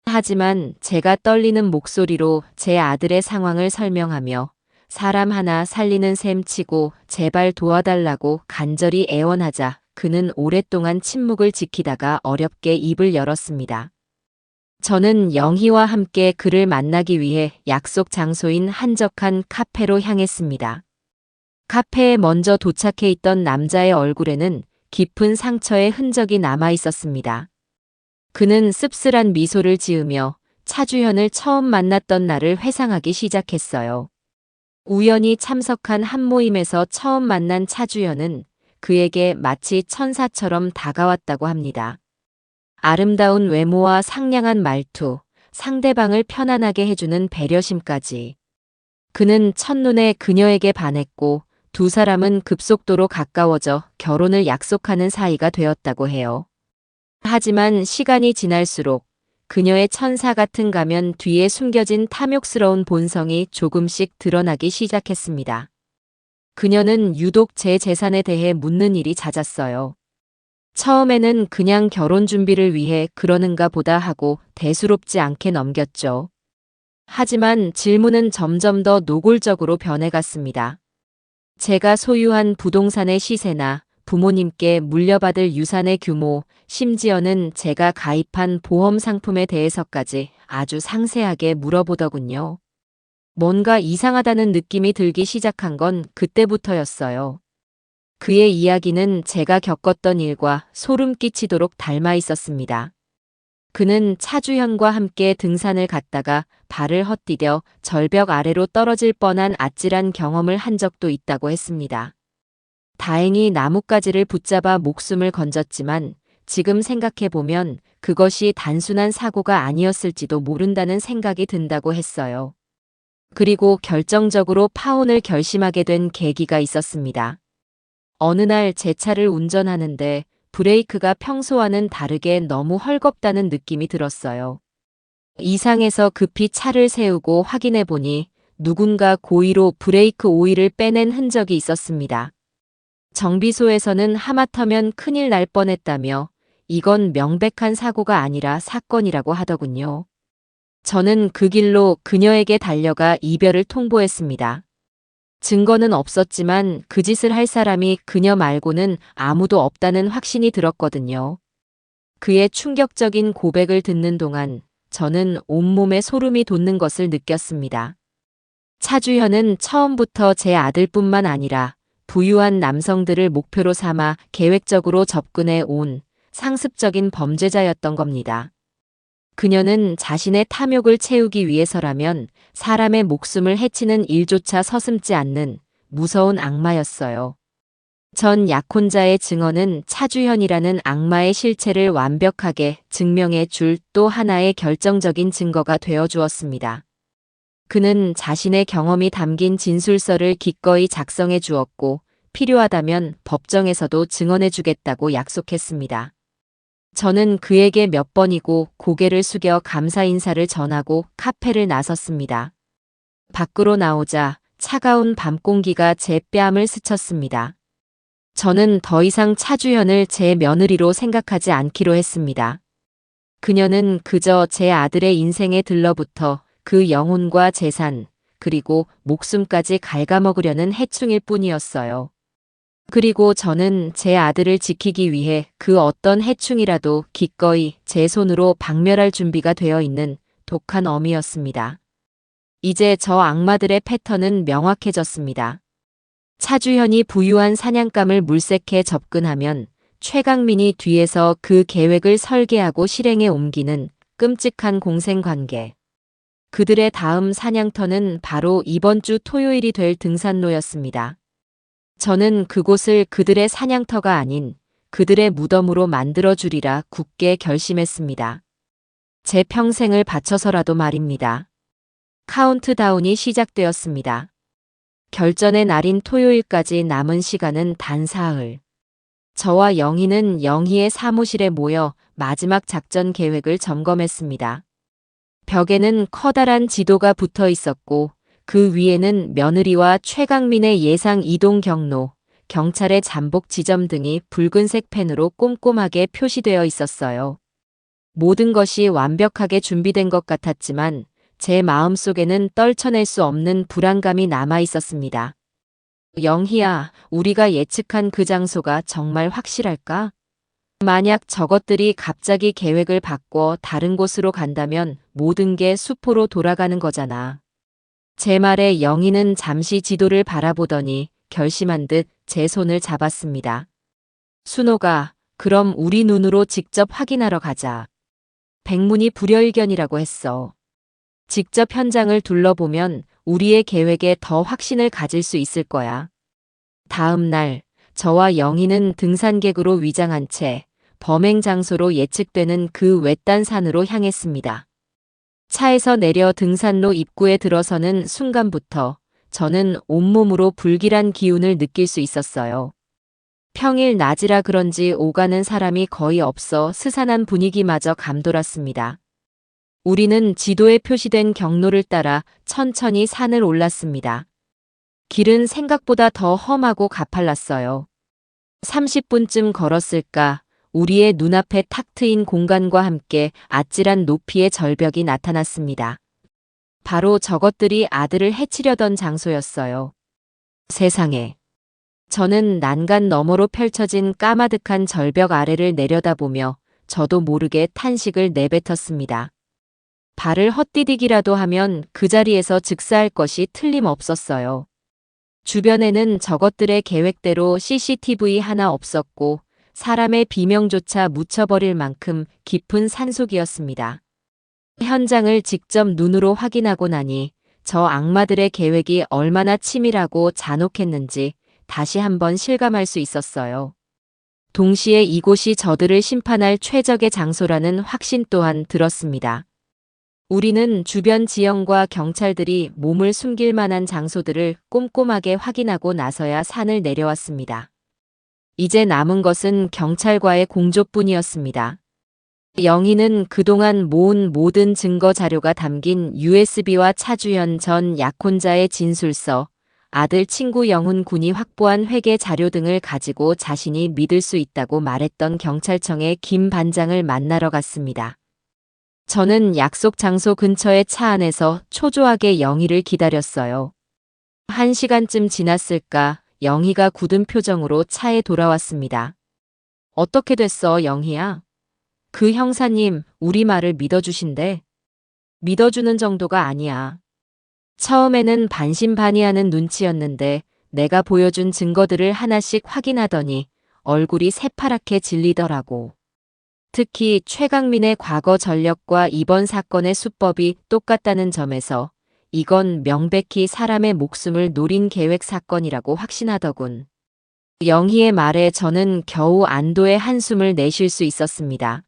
하지만 제가 떨리는 목소리로 제 아들의 상황을 설명하며 사람 하나 살리는 셈 치고 제발 도와달라고 간절히 애원하자 그는 오랫동안 침묵을 지키다가 어렵게 입을 열었습니다. 저는 영희와 함께 그를 만나기 위해 약속 장소인 한적한 카페로 향했습니다. 카페에 먼저 도착해 있던 남자의 얼굴에는 깊은 상처의 흔적이 남아 있었습니다. 그는 씁쓸한 미소를 지으며 차주현을 처음 만났던 날을 회상하기 시작했어요. 우연히 참석한 한 모임에서 처음 만난 차주현은 그에게 마치 천사처럼 다가왔다고 합니다. 아름다운 외모와 상냥한 말투, 상대방을 편안하게 해주는 배려심까지. 그는 첫눈에 그녀에게 반했고 두 사람은 급속도로 가까워져 결혼을 약속하는 사이가 되었다고 해요. 하지만 시간이 지날수록 그녀의 천사 같은 가면 뒤에 숨겨진 탐욕스러운 본성이 조금씩 드러나기 시작했습니다. 그녀는 유독 제 재산에 대해 묻는 일이 잦았어요. 처음에는 그냥 결혼 준비를 위해 그러는가 보다 하고 대수롭지 않게 넘겼죠. 하지만 질문은 점점 더 노골적으로 변해갔습니다. 제가 소유한 부동산의 시세나 부모님께 물려받을 유산의 규모, 심지어는 제가 가입한 보험 상품에 대해서까지 아주 상세하게 물어보더군요. 뭔가 이상하다는 느낌이 들기 시작한 건 그때부터였어요. 그의 이야기는 제가 겪었던 일과 소름 끼치도록 닮아 있었습니다. 그는 차주현과 함께 등산을 갔다가 발을 헛디뎌 절벽 아래로 떨어질 뻔한 아찔한 경험을 한 적도 있다고 했습니다. 다행히 나뭇가지를 붙잡아 목숨을 건졌지만 지금 생각해보면 그것이 단순한 사고가 아니었을지도 모른다는 생각이 든다고 했어요. 그리고 결정적으로 파혼을 결심하게 된 계기가 있었습니다. 어느 날 제 차를 운전하는데 브레이크가 평소와는 다르게 너무 헐겁다는 느낌이 들었어요. 이상해서 급히 차를 세우고 확인해 보니 누군가 고의로 브레이크 오일을 빼낸 흔적이 있었습니다. 정비소에서는 하마터면 큰일 날 뻔했다며 이건 명백한 사고가 아니라 사건이라고 하더군요. 저는 그 길로 그녀에게 달려가 이별을 통보했습니다. 증거는 없었지만 그 짓을 할 사람이 그녀 말고는 아무도 없다는 확신이 들었거든요. 그의 충격적인 고백을 듣는 동안 저는 온몸에 소름이 돋는 것을 느꼈습니다. 차주현은 처음부터 제 아들뿐만 아니라 부유한 남성들을 목표로 삼아 계획적으로 접근해 온 상습적인 범죄자였던 겁니다. 그녀는 자신의 탐욕을 채우기 위해서라면 사람의 목숨을 해치는 일조차 서슴지 않는 무서운 악마였어요. 전 약혼자의 증언은 차주현이라는 악마의 실체를 완벽하게 증명해 줄 또 하나의 결정적인 증거가 되어 주었습니다. 그는 자신의 경험이 담긴 진술서를 기꺼이 작성해 주었고 필요하다면 법정에서도 증언해 주겠다고 약속했습니다. 저는 그에게 몇 번이고 고개를 숙여 감사 인사를 전하고 카페를 나섰습니다. 밖으로 나오자 차가운 밤 공기가 제 뺨을 스쳤습니다. 저는 더 이상 차주현을 제 며느리로 생각하지 않기로 했습니다. 그녀는 그저 제 아들의 인생에 들러붙어 그 영혼과 재산, 그리고 목숨까지 갉아먹으려는 해충일 뿐이었어요. 그리고 저는 제 아들을 지키기 위해 그 어떤 해충이라도 기꺼이 제 손으로 박멸할 준비가 되어 있는 독한 어미였습니다. 이제 저 악마들의 패턴은 명확해졌습니다. 차주현이 부유한 사냥감을 물색해 접근하면 최강민이 뒤에서 그 계획을 설계하고 실행에 옮기는 끔찍한 공생관계. 그들의 다음 사냥터는 바로 이번 주 토요일이 될 등산로였습니다. 저는 그곳을 그들의 사냥터가 아닌 그들의 무덤으로 만들어주리라 굳게 결심했습니다. 제 평생을 바쳐서라도 말입니다. 카운트다운이 시작되었습니다. 결전의 날인 토요일까지 남은 시간은 단 사흘. 저와 영희는 영희의 사무실에 모여 마지막 작전 계획을 점검했습니다. 벽에는 커다란 지도가 붙어 있었고 그 위에는 며느리와 최강민의 예상 이동 경로, 경찰의 잠복 지점 등이 붉은색 펜으로 꼼꼼하게 표시되어 있었어요. 모든 것이 완벽하게 준비된 것 같았지만 제 마음속에는 떨쳐낼 수 없는 불안감이 남아 있었습니다. 영희야, 우리가 예측한 그 장소가 정말 확실할까? 만약 저것들이 갑자기 계획을 바꿔 다른 곳으로 간다면 모든 게 수포로 돌아가는 거잖아. 제 말에 영희는 잠시 지도를 바라보더니 결심한 듯 제 손을 잡았습니다. 순호가, 그럼 우리 눈으로 직접 확인하러 가자. 백문이 불여일견이라고 했어. 직접 현장을 둘러보면 우리의 계획에 더 확신을 가질 수 있을 거야. 다음 날, 저와 영희는 등산객으로 위장한 채 범행 장소로 예측되는 그 외딴 산으로 향했습니다. 차에서 내려 등산로 입구에 들어서는 순간부터 저는 온몸으로 불길한 기운을 느낄 수 있었어요. 평일 낮이라 그런지 오가는 사람이 거의 없어 스산한 분위기마저 감돌았습니다. 우리는 지도에 표시된 경로를 따라 천천히 산을 올랐습니다. 길은 생각보다 더 험하고 가팔랐어요. 30분쯤 걸었을까, 우리의 눈앞에 탁 트인 공간과 함께 아찔한 높이의 절벽이 나타났습니다. 바로 저것들이 아들을 해치려던 장소였어요. 세상에. 저는 난간 너머로 펼쳐진 까마득한 절벽 아래를 내려다보며 저도 모르게 탄식을 내뱉었습니다. 발을 헛디디기라도 하면 그 자리에서 즉사할 것이 틀림없었어요. 주변에는 저것들의 계획대로 CCTV 하나 없었고 사람의 비명조차 묻혀버릴 만큼 깊은 산속이었습니다. 현장을 직접 눈으로 확인하고 나니 저 악마들의 계획이 얼마나 치밀하고 잔혹했는지 다시 한번 실감할 수 있었어요. 동시에 이곳이 저들을 심판할 최적의 장소라는 확신 또한 들었습니다. 우리는 주변 지형과 경찰들이 몸을 숨길 만한 장소들을 꼼꼼하게 확인하고 나서야 산을 내려왔습니다. 이제 남은 것은 경찰과의 공조뿐이었습니다. 영희는 그동안 모은 모든 증거 자료가 담긴 USB와 차주현 전 약혼자의 진술서, 아들 친구 영훈 군이 확보한 회계 자료 등을 가지고 자신이 믿을 수 있다고 말했던 경찰청의 김 반장을 만나러 갔습니다. 저는 약속 장소 근처의 차 안에서 초조하게 영희를 기다렸어요. 1시간쯤 지났을까, 영희가 굳은 표정으로 차에 돌아왔습니다. 어떻게 됐어, 영희야? 그 형사님, 우리 말을 믿어주신대. 믿어주는 정도가 아니야. 처음에는 반신반의하는 눈치였는데 내가 보여준 증거들을 하나씩 확인하더니 얼굴이 새파랗게 질리더라고. 특히 최강민의 과거 전력과 이번 사건의 수법이 똑같다는 점에서 이건 명백히 사람의 목숨을 노린 계획 사건이라고 확신하더군. 영희의 말에 저는 겨우 안도의 한숨을 내쉴 수 있었습니다.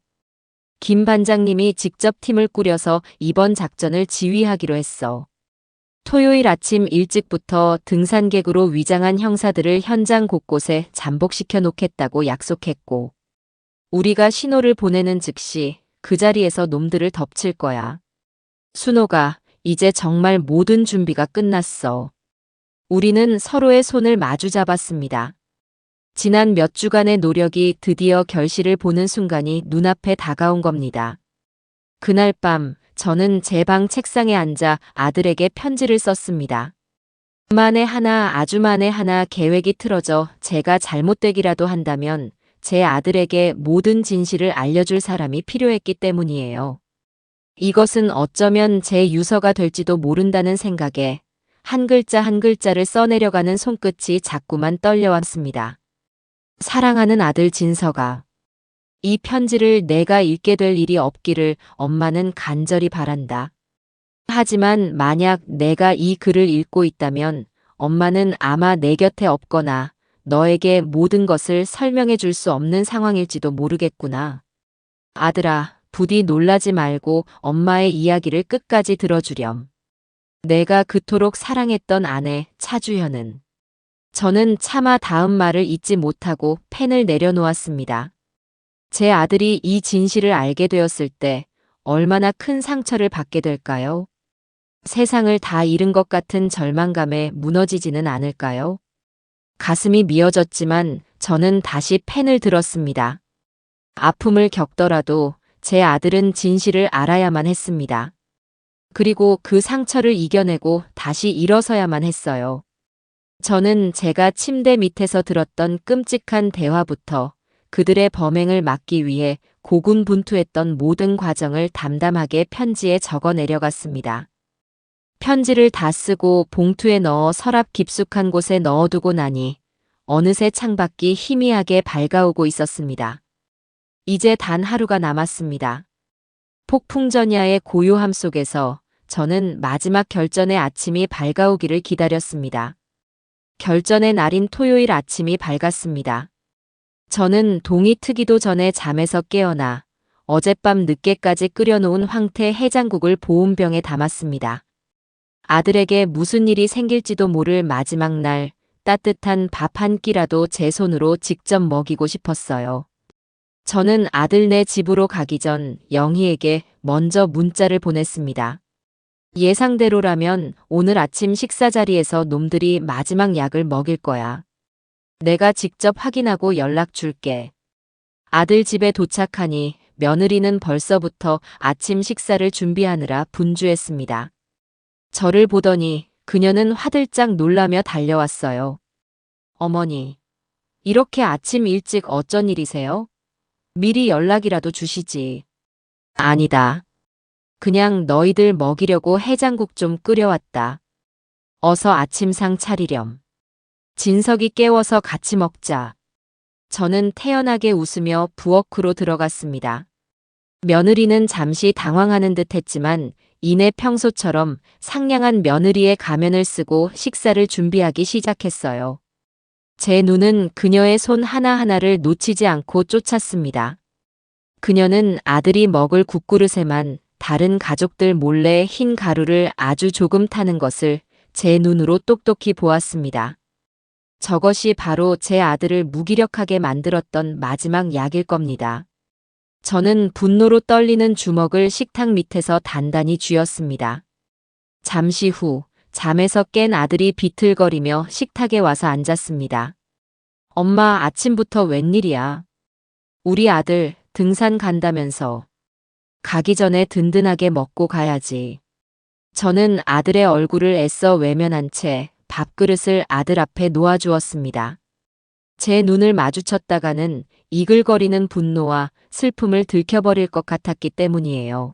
김 반장님이 직접 팀을 꾸려서 이번 작전을 지휘하기로 했어. 토요일 아침 일찍부터 등산객으로 위장한 형사들을 현장 곳곳에 잠복시켜 놓겠다고 약속했고, 우리가 신호를 보내는 즉시 그 자리에서 놈들을 덮칠 거야. 순호가, 이제 정말 모든 준비가 끝났어. 우리는 서로의 손을 마주 잡았습니다. 지난 몇 주간의 노력이 드디어 결실을 보는 순간이 눈앞에 다가온 겁니다. 그날 밤 저는 제 방 책상에 앉아 아들에게 편지를 썼습니다. 만에 하나 아주 만에 하나 계획이 틀어져 제가 잘못되기라도 한다면 제 아들에게 모든 진실을 알려줄 사람이 필요했기 때문이에요. 이것은 어쩌면 제 유서가 될지도 모른다는 생각에 한 글자 한 글자를 써내려가는 손끝이 자꾸만 떨려왔습니다. 사랑하는 아들 진서가, 이 편지를 내가 읽게 될 일이 없기를 엄마는 간절히 바란다. 하지만 만약 내가 이 글을 읽고 있다면 엄마는 아마 내 곁에 없거나 너에게 모든 것을 설명해 줄 수 없는 상황일지도 모르겠구나. 아들아, 부디 놀라지 말고 엄마의 이야기를 끝까지 들어주렴. 내가 그토록 사랑했던 아내 차주현은. 저는 차마 다음 말을 잊지 못하고 펜을 내려놓았습니다. 제 아들이 이 진실을 알게 되었을 때 얼마나 큰 상처를 받게 될까요? 세상을 다 잃은 것 같은 절망감에 무너지지는 않을까요? 가슴이 미어졌지만 저는 다시 펜을 들었습니다. 아픔을 겪더라도 제 아들은 진실을 알아야만 했습니다. 그리고 그 상처를 이겨내고 다시 일어서야만 했어요. 저는 제가 침대 밑에서 들었던 끔찍한 대화부터 그들의 범행을 막기 위해 고군분투했던 모든 과정을 담담하게 편지에 적어 내려갔습니다. 편지를 다 쓰고 봉투에 넣어 서랍 깊숙한 곳에 넣어두고 나니 어느새 창밖이 희미하게 밝아오고 있었습니다. 이제 단 하루가 남았습니다. 폭풍전야의 고요함 속에서 저는 마지막 결전의 아침이 밝아오기를 기다렸습니다. 결전의 날인 토요일 아침이 밝았습니다. 저는 동이 트기도 전에 잠에서 깨어나 어젯밤 늦게까지 끓여놓은 황태 해장국을 보온병에 담았습니다. 아들에게 무슨 일이 생길지도 모를 마지막 날 따뜻한 밥 한 끼라도 제 손으로 직접 먹이고 싶었어요. 저는 아들네 집으로 가기 전 영희에게 먼저 문자를 보냈습니다. 예상대로라면 오늘 아침 식사 자리에서 놈들이 마지막 약을 먹일 거야. 내가 직접 확인하고 연락 줄게. 아들 집에 도착하니 며느리는 벌써부터 아침 식사를 준비하느라 분주했습니다. 저를 보더니 그녀는 화들짝 놀라며 달려왔어요. 어머니, 이렇게 아침 일찍 어쩐 일이세요? 미리 연락이라도 주시지. 아니다. 그냥 너희들 먹이려고 해장국 좀 끓여왔다. 어서 아침상 차리렴. 진석이 깨워서 같이 먹자. 저는 태연하게 웃으며 부엌으로 들어갔습니다. 며느리는 잠시 당황하는 듯 했지만 이내 평소처럼 상냥한 며느리의 가면을 쓰고 식사를 준비하기 시작했어요. 제 눈은 그녀의 손 하나하나를 놓치지 않고 쫓았습니다. 그녀는 아들이 먹을 국그릇에만 다른 가족들 몰래 흰 가루를 아주 조금 타는 것을 제 눈으로 똑똑히 보았습니다. 저것이 바로 제 아들을 무기력하게 만들었던 마지막 약일 겁니다. 저는 분노로 떨리는 주먹을 식탁 밑에서 단단히 쥐었습니다. 잠시 후 잠에서 깬 아들이 비틀거리며 식탁에 와서 앉았습니다. 엄마, 아침부터 웬일이야? 우리 아들 등산 간다면서. 가기 전에 든든하게 먹고 가야지. 저는 아들의 얼굴을 애써 외면한 채 밥그릇을 아들 앞에 놓아주었습니다. 제 눈을 마주쳤다가는 이글거리는 분노와 슬픔을 들켜버릴 것 같았기 때문이에요.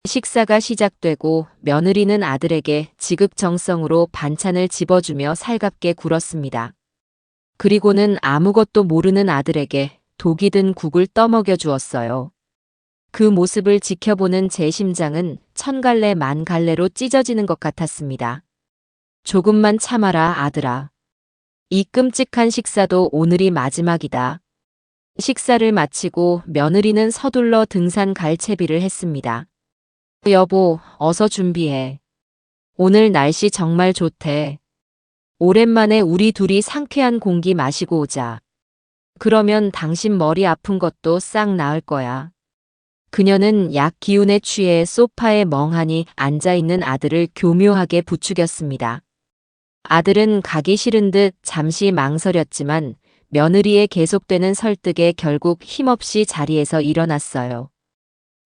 식사가 시작되고 며느리는 아들에게 지극정성으로 반찬을 집어주며 살갑게 굴었습니다. 그리고는 아무것도 모르는 아들에게 독이 든 국을 떠먹여 주었어요. 그 모습을 지켜보는 제 심장은 천갈래 만갈래로 찢어지는 것 같았습니다. 조금만 참아라, 아들아. 이 끔찍한 식사도 오늘이 마지막이다. 식사를 마치고 며느리는 서둘러 등산 갈 채비를 했습니다. 여보, 어서 준비해. 오늘 날씨 정말 좋대. 오랜만에 우리 둘이 상쾌한 공기 마시고 오자. 그러면 당신 머리 아픈 것도 싹 나을 거야. 그녀는 약 기운에 취해 소파에 멍하니 앉아있는 아들을 교묘하게 부추겼습니다. 아들은 가기 싫은 듯 잠시 망설였지만 며느리의 계속되는 설득에 결국 힘없이 자리에서 일어났어요.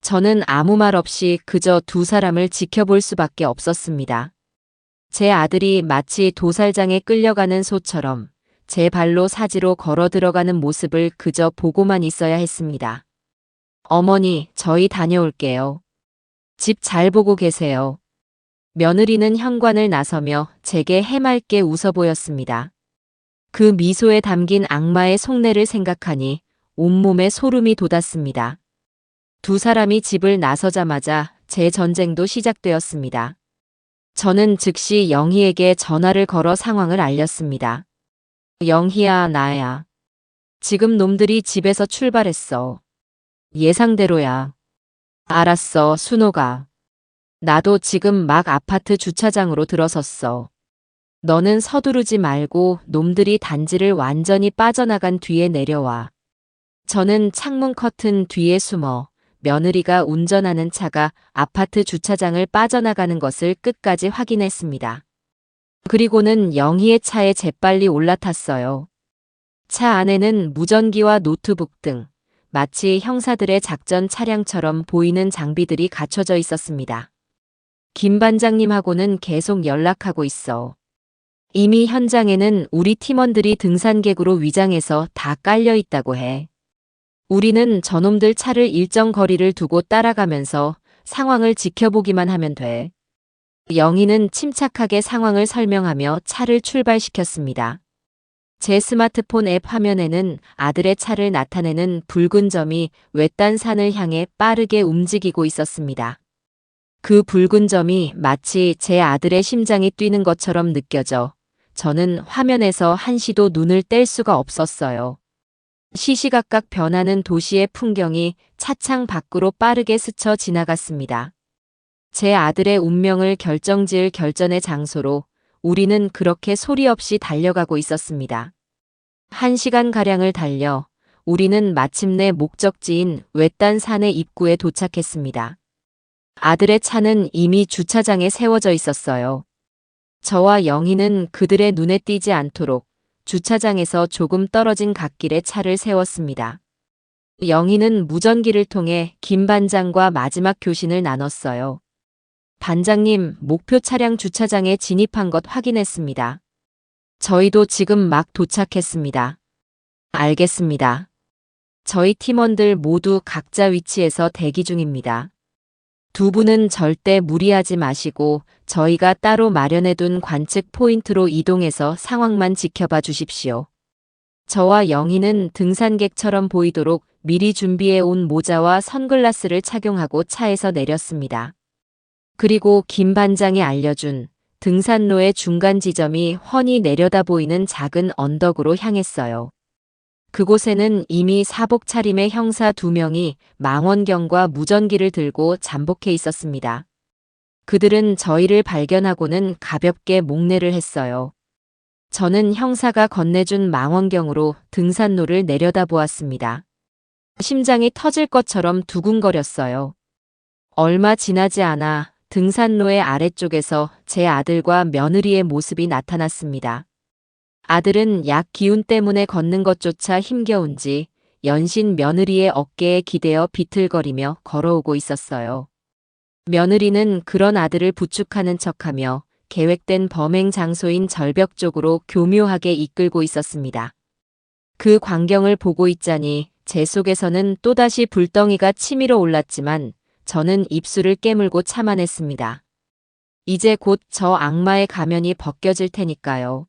저는 아무 말 없이 그저 두 사람을 지켜볼 수밖에 없었습니다. 제 아들이 마치 도살장에 끌려가는 소처럼 제 발로 사지로 걸어 들어가는 모습을 그저 보고만 있어야 했습니다. 어머니, 저희 다녀올게요. 집 잘 보고 계세요. 며느리는 현관을 나서며 제게 해맑게 웃어 보였습니다. 그 미소에 담긴 악마의 속내를 생각하니 온몸에 소름이 돋았습니다. 두 사람이 집을 나서자마자 제 전쟁도 시작되었습니다. 저는 즉시 영희에게 전화를 걸어 상황을 알렸습니다. 영희야, 나야. 지금 놈들이 집에서 출발했어. 예상대로야. 알았어, 순호가. 나도 지금 막 아파트 주차장으로 들어섰어. 너는 서두르지 말고 놈들이 단지를 완전히 빠져나간 뒤에 내려와. 저는 창문 커튼 뒤에 숨어 며느리가 운전하는 차가 아파트 주차장을 빠져나가는 것을 끝까지 확인했습니다. 그리고는 영희의 차에 재빨리 올라탔어요. 차 안에는 무전기와 노트북 등 마치 형사들의 작전 차량처럼 보이는 장비들이 갖춰져 있었습니다. 김 반장님하고는 계속 연락하고 있어. 이미 현장에는 우리 팀원들이 등산객으로 위장해서 다 깔려 있다고 해. 우리는 저놈들 차를 일정 거리를 두고 따라가면서 상황을 지켜보기만 하면 돼. 영희는 침착하게 상황을 설명하며 차를 출발시켰습니다. 제 스마트폰 앱 화면에는 아들의 차를 나타내는 붉은 점이 외딴 산을 향해 빠르게 움직이고 있었습니다. 그 붉은 점이 마치 제 아들의 심장이 뛰는 것처럼 느껴져 저는 화면에서 한시도 눈을 뗄 수가 없었어요. 시시각각 변하는 도시의 풍경이 차창 밖으로 빠르게 스쳐 지나갔습니다. 제 아들의 운명을 결정지을 결전의 장소로 우리는 그렇게 소리 없이 달려가고 있었습니다. 1시간가량을 달려 우리는 마침내 목적지인 외딴 산의 입구에 도착했습니다. 아들의 차는 이미 주차장에 세워져 있었어요. 저와 영희는 그들의 눈에 띄지 않도록 주차장에서 조금 떨어진 갓길에 차를 세웠습니다. 영희는 무전기를 통해 김 반장과 마지막 교신을 나눴어요. 반장님, 목표 차량 주차장에 진입한 것 확인했습니다. 저희도 지금 막 도착했습니다. 알겠습니다. 저희 팀원들 모두 각자 위치에서 대기 중입니다. 두 분은 절대 무리하지 마시고 저희가 따로 마련해둔 관측 포인트로 이동해서 상황만 지켜봐 주십시오. 저와 영희는 등산객처럼 보이도록 미리 준비해 온 모자와 선글라스를 착용하고 차에서 내렸습니다. 그리고 김 반장이 알려준 등산로의 중간 지점이 훤히 내려다 보이는 작은 언덕으로 향했어요. 그곳에는 이미 사복 차림의 형사 2명이 망원경과 무전기를 들고 잠복해 있었습니다. 그들은 저희를 발견하고는 가볍게 목례를 했어요. 저는 형사가 건네준 망원경으로 등산로를 내려다보았습니다. 심장이 터질 것처럼 두근거렸어요. 얼마 지나지 않아 등산로의 아래쪽에서 제 아들과 며느리의 모습이 나타났습니다. 아들은 약 기운 때문에 걷는 것조차 힘겨운지 연신 며느리의 어깨에 기대어 비틀거리며 걸어오고 있었어요. 며느리는 그런 아들을 부축하는 척하며 계획된 범행 장소인 절벽 쪽으로 교묘하게 이끌고 있었습니다. 그 광경을 보고 있자니 제 속에서는 또다시 불덩이가 치밀어 올랐지만 저는 입술을 깨물고 참아냈습니다. 이제 곧 저 악마의 가면이 벗겨질 테니까요.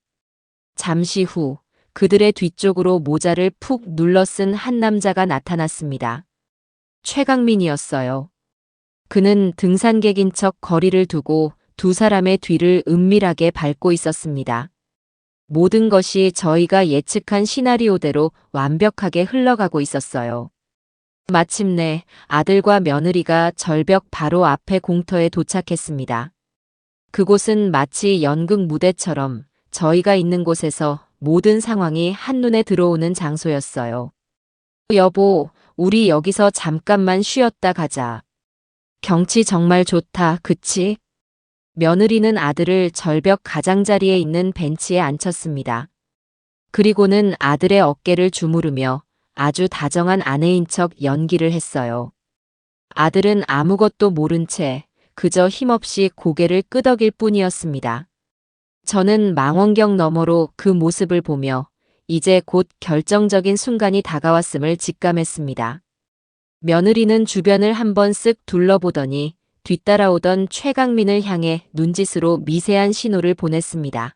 잠시 후 그들의 뒤쪽으로 모자를 푹 눌러 쓴 한 남자가 나타났습니다. 최강민이었어요. 그는 등산객인 척 거리를 두고 두 사람의 뒤를 은밀하게 밟고 있었습니다. 모든 것이 저희가 예측한 시나리오대로 완벽하게 흘러가고 있었어요. 마침내 아들과 며느리가 절벽 바로 앞에 공터에 도착했습니다. 그곳은 마치 연극 무대처럼 저희가 있는 곳에서 모든 상황이 한눈에 들어오는 장소였어요. 여보, 우리 여기서 잠깐만 쉬었다 가자. 경치 정말 좋다, 그치? 며느리는 아들을 절벽 가장자리에 있는 벤치에 앉혔습니다. 그리고는 아들의 어깨를 주무르며 아주 다정한 아내인 척 연기를 했어요. 아들은 아무것도 모른 채 그저 힘없이 고개를 끄덕일 뿐이었습니다. 저는 망원경 너머로 그 모습을 보며 이제 곧 결정적인 순간이 다가왔음을 직감했습니다. 며느리는 주변을 한번 쓱 둘러보더니 뒤따라오던 최강민을 향해 눈짓으로 미세한 신호를 보냈습니다.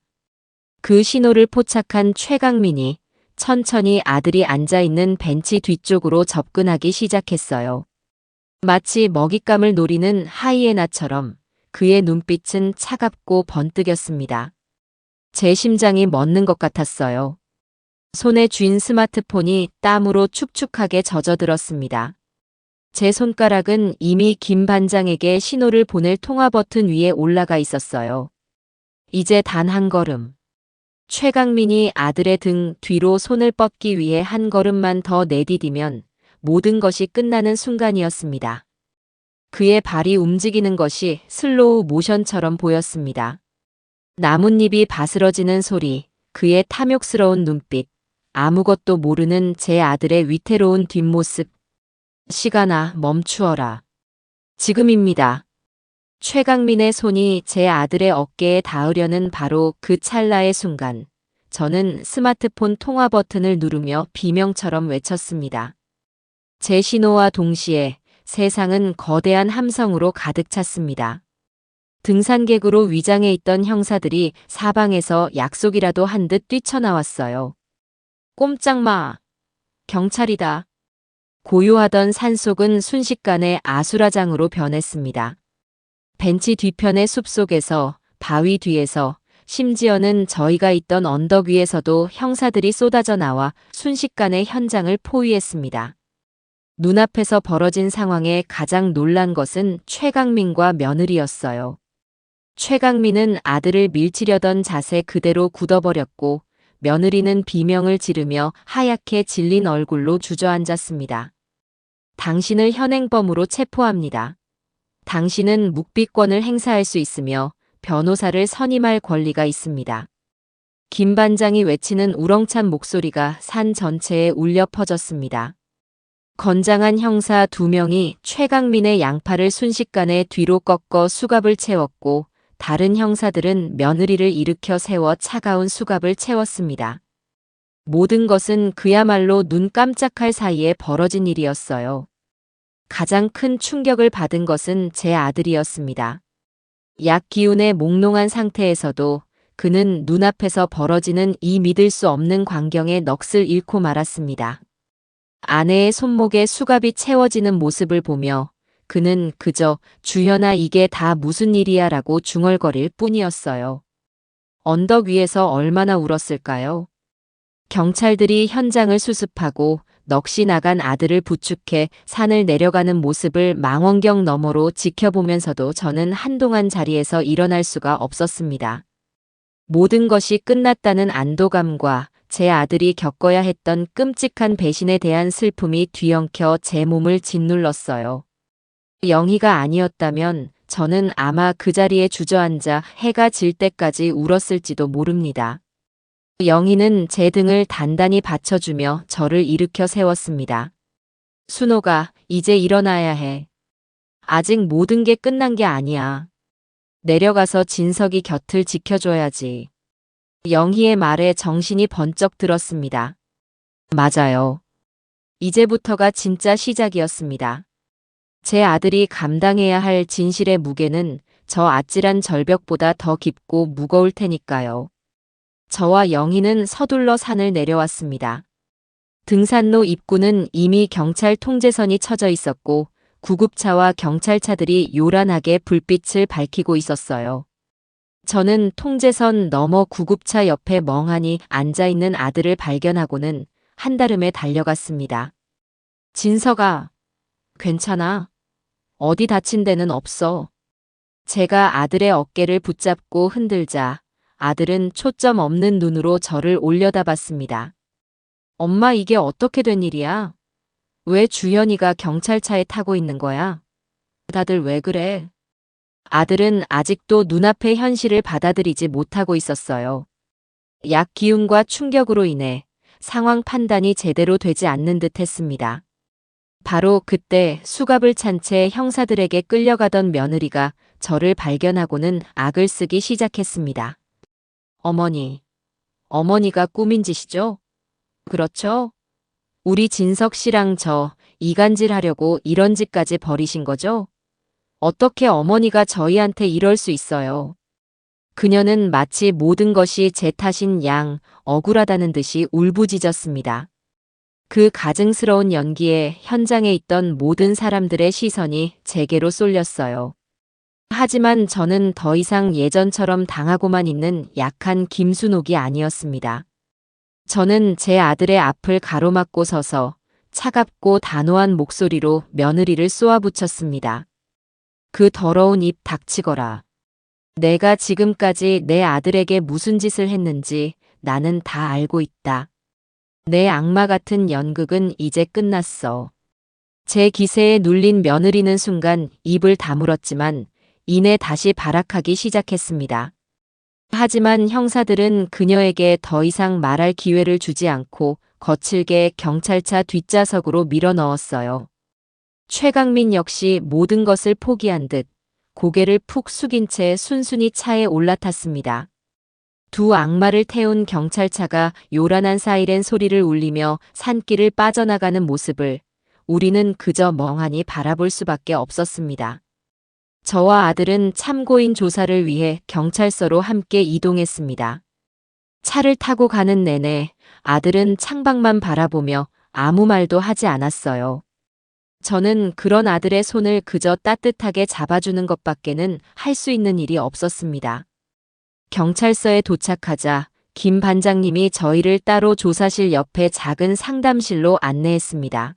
그 신호를 포착한 최강민이 천천히 아들이 앉아있는 벤치 뒤쪽으로 접근하기 시작했어요. 마치 먹잇감을 노리는 하이에나처럼 그의 눈빛은 차갑고 번뜩였습니다. 제 심장이 멎는 것 같았어요. 손에 쥔 스마트폰이 땀으로 축축하게 젖어들었습니다. 제 손가락은 이미 김 반장에게 신호를 보낼 통화 버튼 위에 올라가 있었어요. 이제 단 한 걸음. 최강민이 아들의 등 뒤로 손을 뻗기 위해 한 걸음만 더 내디디면 모든 것이 끝나는 순간이었습니다. 그의 발이 움직이는 것이 슬로우 모션처럼 보였습니다. 나뭇잎이 바스러지는 소리, 그의 탐욕스러운 눈빛, 아무것도 모르는 제 아들의 위태로운 뒷모습. 시간아, 멈추어라. 지금입니다. 최강민의 손이 제 아들의 어깨에 닿으려는 바로 그 찰나의 순간, 저는 스마트폰 통화 버튼을 누르며 비명처럼 외쳤습니다. 제 신호와 동시에 세상은 거대한 함성으로 가득 찼습니다. 등산객으로 위장해 있던 형사들이 사방에서 약속이라도 한 듯 뛰쳐나왔어요. 꼼짝 마! 경찰이다. 고요하던 산속은 순식간에 아수라장으로 변했습니다. 벤치 뒤편의 숲속에서, 바위 뒤에서, 심지어는 저희가 있던 언덕 위에서도 형사들이 쏟아져 나와 순식간에 현장을 포위했습니다. 눈앞에서 벌어진 상황에 가장 놀란 것은 최강민과 며느리였어요. 최강민은 아들을 밀치려던 자세 그대로 굳어버렸고, 며느리는 비명을 지르며 하얗게 질린 얼굴로 주저앉았습니다. 당신을 현행범으로 체포합니다. 당신은 묵비권을 행사할 수 있으며 변호사를 선임할 권리가 있습니다. 김 반장이 외치는 우렁찬 목소리가 산 전체에 울려 퍼졌습니다. 건장한 형사 2명이 최강민의 양팔을 순식간에 뒤로 꺾어 수갑을 채웠고, 다른 형사들은 며느리를 일으켜 세워 차가운 수갑을 채웠습니다. 모든 것은 그야말로 눈 깜짝할 사이에 벌어진 일이었어요. 가장 큰 충격을 받은 것은 제 아들이었습니다. 약 기운에 몽롱한 상태에서도 그는 눈앞에서 벌어지는 이 믿을 수 없는 광경에 넋을 잃고 말았습니다. 아내의 손목에 수갑이 채워지는 모습을 보며 그는 그저 주현아 이게 다 무슨 일이야 라고 중얼거릴 뿐이었어요. 언덕 위에서 얼마나 울었을까요? 경찰들이 현장을 수습하고 넋이 나간 아들을 부축해 산을 내려가는 모습을 망원경 너머로 지켜보면서도 저는 한동안 자리에서 일어날 수가 없었습니다. 모든 것이 끝났다는 안도감과 제 아들이 겪어야 했던 끔찍한 배신에 대한 슬픔이 뒤엉켜 제 몸을 짓눌렀어요. 영희가 아니었다면 저는 아마 그 자리에 주저앉아 해가 질 때까지 울었을지도 모릅니다. 영희는 제 등을 단단히 받쳐주며 저를 일으켜 세웠습니다. 순호가 이제 일어나야 해. 아직 모든 게 끝난 게 아니야. 내려가서 진석이 곁을 지켜줘야지. 영희의 말에 정신이 번쩍 들었습니다. 맞아요. 이제부터가 진짜 시작이었습니다. 제 아들이 감당해야 할 진실의 무게는 저 아찔한 절벽보다 더 깊고 무거울 테니까요. 저와 영희는 서둘러 산을 내려왔습니다. 등산로 입구는 이미 경찰 통제선이 쳐져 있었고 구급차와 경찰차들이 요란하게 불빛을 밝히고 있었어요. 저는 통제선 너머 구급차 옆에 멍하니 앉아있는 아들을 발견하고는 한달음에 달려갔습니다. 진석아, 괜찮아? 어디 다친 데는 없어. 제가 아들의 어깨를 붙잡고 흔들자 아들은 초점 없는 눈으로 저를 올려다봤습니다. 엄마 이게 어떻게 된 일이야? 왜 주현이가 경찰차에 타고 있는 거야? 다들 왜 그래? 아들은 아직도 눈앞의 현실을 받아들이지 못하고 있었어요. 약 기운과 충격으로 인해 상황 판단이 제대로 되지 않는 듯 했습니다. 바로 그때 수갑을 찬 채 형사들에게 끌려가던 며느리가 저를 발견하고는 악을 쓰기 시작했습니다. 어머니가 꾸민 짓이죠? 그렇죠? 우리 진석 씨랑 저 이간질 하려고 이런 짓까지 벌이신 거죠? 어떻게 어머니가 저희한테 이럴 수 있어요? 그녀는 마치 모든 것이 제 탓인 양 억울하다는 듯이 울부짖었습니다. 그 가증스러운 연기에 현장에 있던 모든 사람들의 시선이 제게로 쏠렸어요. 하지만 저는 더 이상 예전처럼 당하고만 있는 약한 김순옥이 아니었습니다. 저는 제 아들의 앞을 가로막고 서서 차갑고 단호한 목소리로 며느리를 쏘아붙였습니다. 그 더러운 입 닥치거라. 내가 지금까지 내 아들에게 무슨 짓을 했는지 나는 다 알고 있다. 내 악마 같은 연극은 이제 끝났어. 제 기세에 눌린 며느리는 순간 입을 다물었지만 이내 다시 발악하기 시작했습니다. 하지만 형사들은 그녀에게 더 이상 말할 기회를 주지 않고 거칠게 경찰차 뒷좌석으로 밀어 넣었어요. 최강민 역시 모든 것을 포기한 듯 고개를 푹 숙인 채 순순히 차에 올라탔습니다. 두 악마를 태운 경찰차가 요란한 사이렌 소리를 울리며 산길을 빠져나가는 모습을 우리는 그저 멍하니 바라볼 수밖에 없었습니다. 저와 아들은 참고인 조사를 위해 경찰서로 함께 이동했습니다. 차를 타고 가는 내내 아들은 창밖만 바라보며 아무 말도 하지 않았어요. 저는 그런 아들의 손을 그저 따뜻하게 잡아주는 것밖에는 할 수 있는 일이 없었습니다. 경찰서에 도착하자 김 반장님이 저희를 따로 조사실 옆에 작은 상담실로 안내했습니다.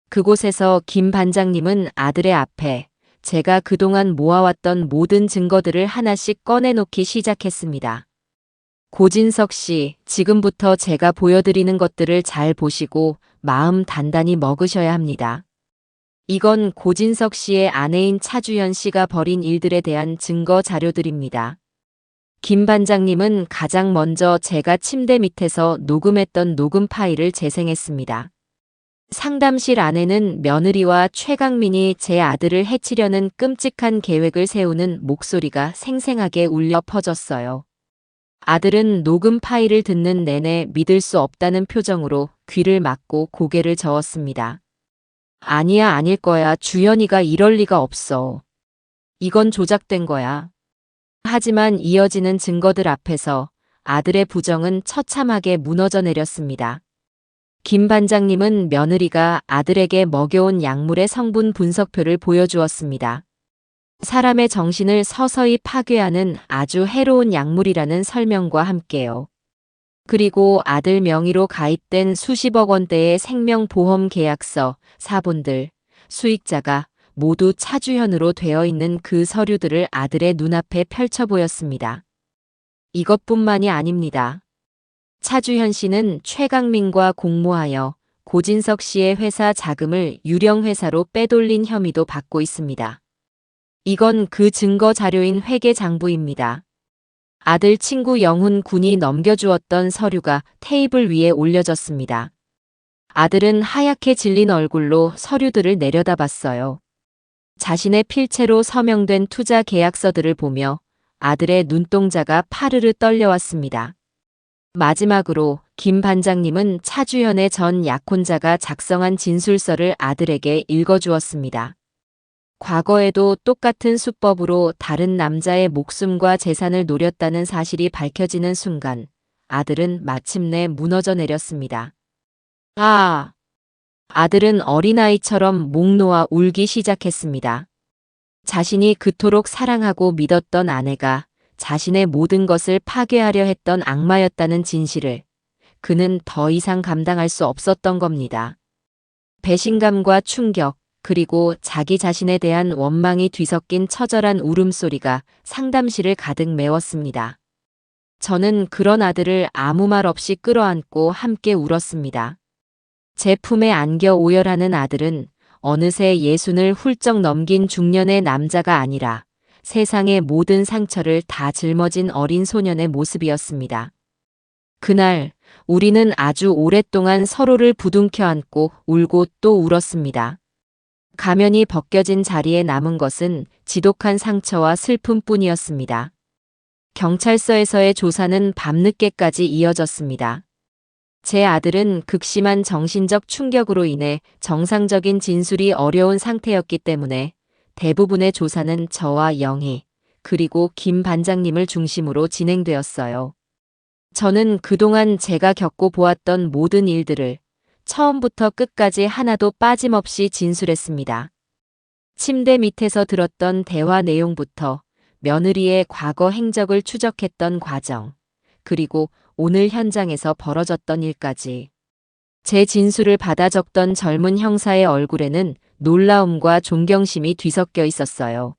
그곳에서 김 반장님은 아들의 앞에 제가 그동안 모아왔던 모든 증거들을 하나씩 꺼내놓기 시작했습니다. 고진석 씨, 지금부터 제가 보여드리는 것들을 잘 보시고 마음 단단히 먹으셔야 합니다. 이건 고진석 씨의 아내인 차주현 씨가 벌인 일들에 대한 증거 자료들입니다. 김 반장님은 가장 먼저 제가 침대 밑에서 녹음했던 녹음 파일을 재생했습니다. 상담실 안에는 며느리와 최강민이 제 아들을 해치려는 끔찍한 계획을 세우는 목소리가 생생하게 울려 퍼졌어요. 아들은 녹음 파일을 듣는 내내 믿을 수 없다는 표정으로 귀를 막고 고개를 저었습니다. 아니야, 아닐 거야. 주현이가 이럴 리가 없어. 이건 조작된 거야. 하지만 이어지는 증거들 앞에서 아들의 부정은 처참하게 무너져 내렸습니다. 김 반장님은 며느리가 아들에게 먹여온 약물의 성분 분석표를 보여주었습니다. 사람의 정신을 서서히 파괴하는 아주 해로운 약물이라는 설명과 함께요. 그리고 아들 명의로 가입된 수십억 원대의 생명보험 계약서, 사본들, 수익자가 모두 차주현으로 되어 있는 그 서류들을 아들의 눈앞에 펼쳐 보였습니다. 이것뿐만이 아닙니다. 차주현 씨는 최강민과 공모하여 고진석 씨의 회사 자금을 유령회사로 빼돌린 혐의도 받고 있습니다. 이건 그 증거 자료인 회계장부입니다. 아들 친구 영훈 군이 넘겨주었던 서류가 테이블 위에 올려졌습니다. 아들은 하얗게 질린 얼굴로 서류들을 내려다봤어요. 자신의 필체로 서명된 투자 계약서들을 보며 아들의 눈동자가 파르르 떨려왔습니다. 마지막으로 김 반장님은 차주현의 전 약혼자가 작성한 진술서를 아들에게 읽어주었습니다. 과거에도 똑같은 수법으로 다른 남자의 목숨과 재산을 노렸다는 사실이 밝혀지는 순간 아들은 마침내 무너져 내렸습니다. 아들은 어린아이처럼 목 놓아 울기 시작했습니다. 자신이 그토록 사랑하고 믿었던 아내가 자신의 모든 것을 파괴하려 했던 악마였다는 진실을 그는 더 이상 감당할 수 없었던 겁니다. 배신감과 충격, 그리고 자기 자신에 대한 원망이 뒤섞인 처절한 울음소리가 상담실을 가득 메웠습니다. 저는 그런 아들을 아무 말 없이 끌어안고 함께 울었습니다. 제 품에 안겨 오열하는 아들은 어느새 60을 훌쩍 넘긴 중년의 남자가 아니라 세상의 모든 상처를 다 짊어진 어린 소년의 모습이었습니다. 그날 우리는 아주 오랫동안 서로를 부둥켜 안고 울고 또 울었습니다. 가면이 벗겨진 자리에 남은 것은 지독한 상처와 슬픔뿐이었습니다. 경찰서에서의 조사는 밤늦게까지 이어졌습니다. 제 아들은 극심한 정신적 충격으로 인해 정상적인 진술이 어려운 상태였기 때문에 대부분의 조사는 저와 영희, 그리고 김 반장님을 중심으로 진행되었어요. 저는 그동안 제가 겪고 보았던 모든 일들을 처음부터 끝까지 하나도 빠짐없이 진술했습니다. 침대 밑에서 들었던 대화 내용부터 며느리의 과거 행적을 추적했던 과정, 그리고 오늘 현장에서 벌어졌던 일까지. 제 진술을 받아 적던 젊은 형사의 얼굴에는 놀라움과 존경심이 뒤섞여 있었어요.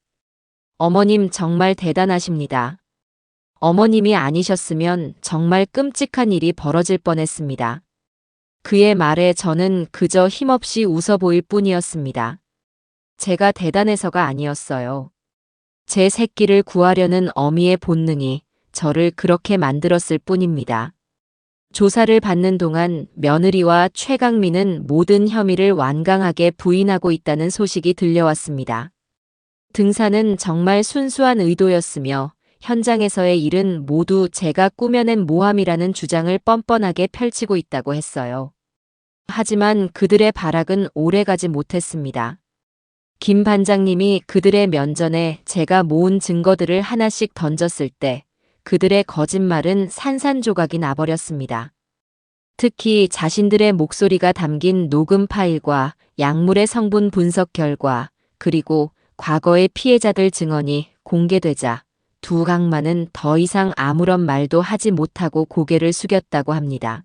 어머님 정말 대단하십니다. 어머님이 아니셨으면 정말 끔찍한 일이 벌어질 뻔했습니다. 그의 말에 저는 그저 힘없이 웃어 보일 뿐이었습니다. 제가 대단해서가 아니었어요. 제 새끼를 구하려는 어미의 본능이 저를 그렇게 만들었을 뿐입니다. 조사를 받는 동안 며느리와 최강민은 모든 혐의를 완강하게 부인하고 있다는 소식이 들려왔습니다. 등산은 정말 순수한 의도였으며 현장에서의 일은 모두 제가 꾸며낸 모함이라는 주장을 뻔뻔하게 펼치고 있다고 했어요. 하지만 그들의 발악은 오래가지 못했습니다. 김 반장님이 그들의 면전에 제가 모은 증거들을 하나씩 던졌을 때 그들의 거짓말은 산산조각이 나버렸습니다. 특히 자신들의 목소리가 담긴 녹음 파일과 약물의 성분 분석 결과, 그리고 과거의 피해자들 증언이 공개되자 두 강만은 더 이상 아무런 말도 하지 못하고 고개를 숙였다고 합니다.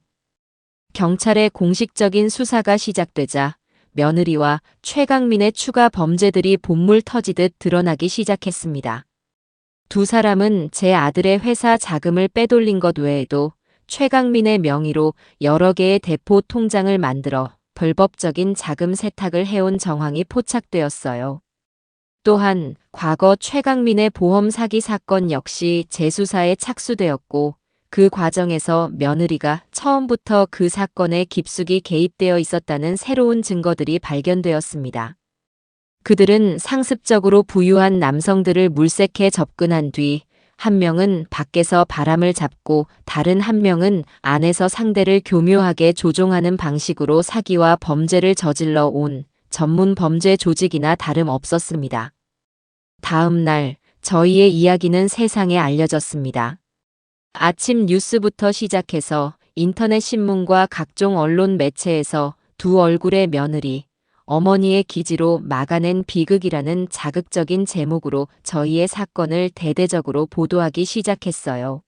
경찰의 공식적인 수사가 시작되자 며느리와 최강민의 추가 범죄들이 본물 터지듯 드러나기 시작했습니다. 두 사람은 제 아들의 회사 자금을 빼돌린 것 외에도 최강민의 명의로 여러 개의 대포 통장을 만들어 불법적인 자금 세탁을 해온 정황이 포착되었어요. 또한 과거 최강민의 보험 사기 사건 역시 재수사에 착수되었고 그 과정에서 며느리가 처음부터 그 사건에 깊숙이 개입되어 있었다는 새로운 증거들이 발견되었습니다. 그들은 상습적으로 부유한 남성들을 물색해 접근한 뒤 한 명은 밖에서 바람을 잡고 다른 한 명은 안에서 상대를 교묘하게 조종하는 방식으로 사기와 범죄를 저질러 온 전문 범죄 조직이나 다름없었습니다. 다음 날 저희의 이야기는 세상에 알려졌습니다. 아침 뉴스부터 시작해서 인터넷 신문과 각종 언론 매체에서 두 얼굴의 며느리, 어머니의 기지로 막아낸 비극이라는 자극적인 제목으로 저희의 사건을 대대적으로 보도하기 시작했어요.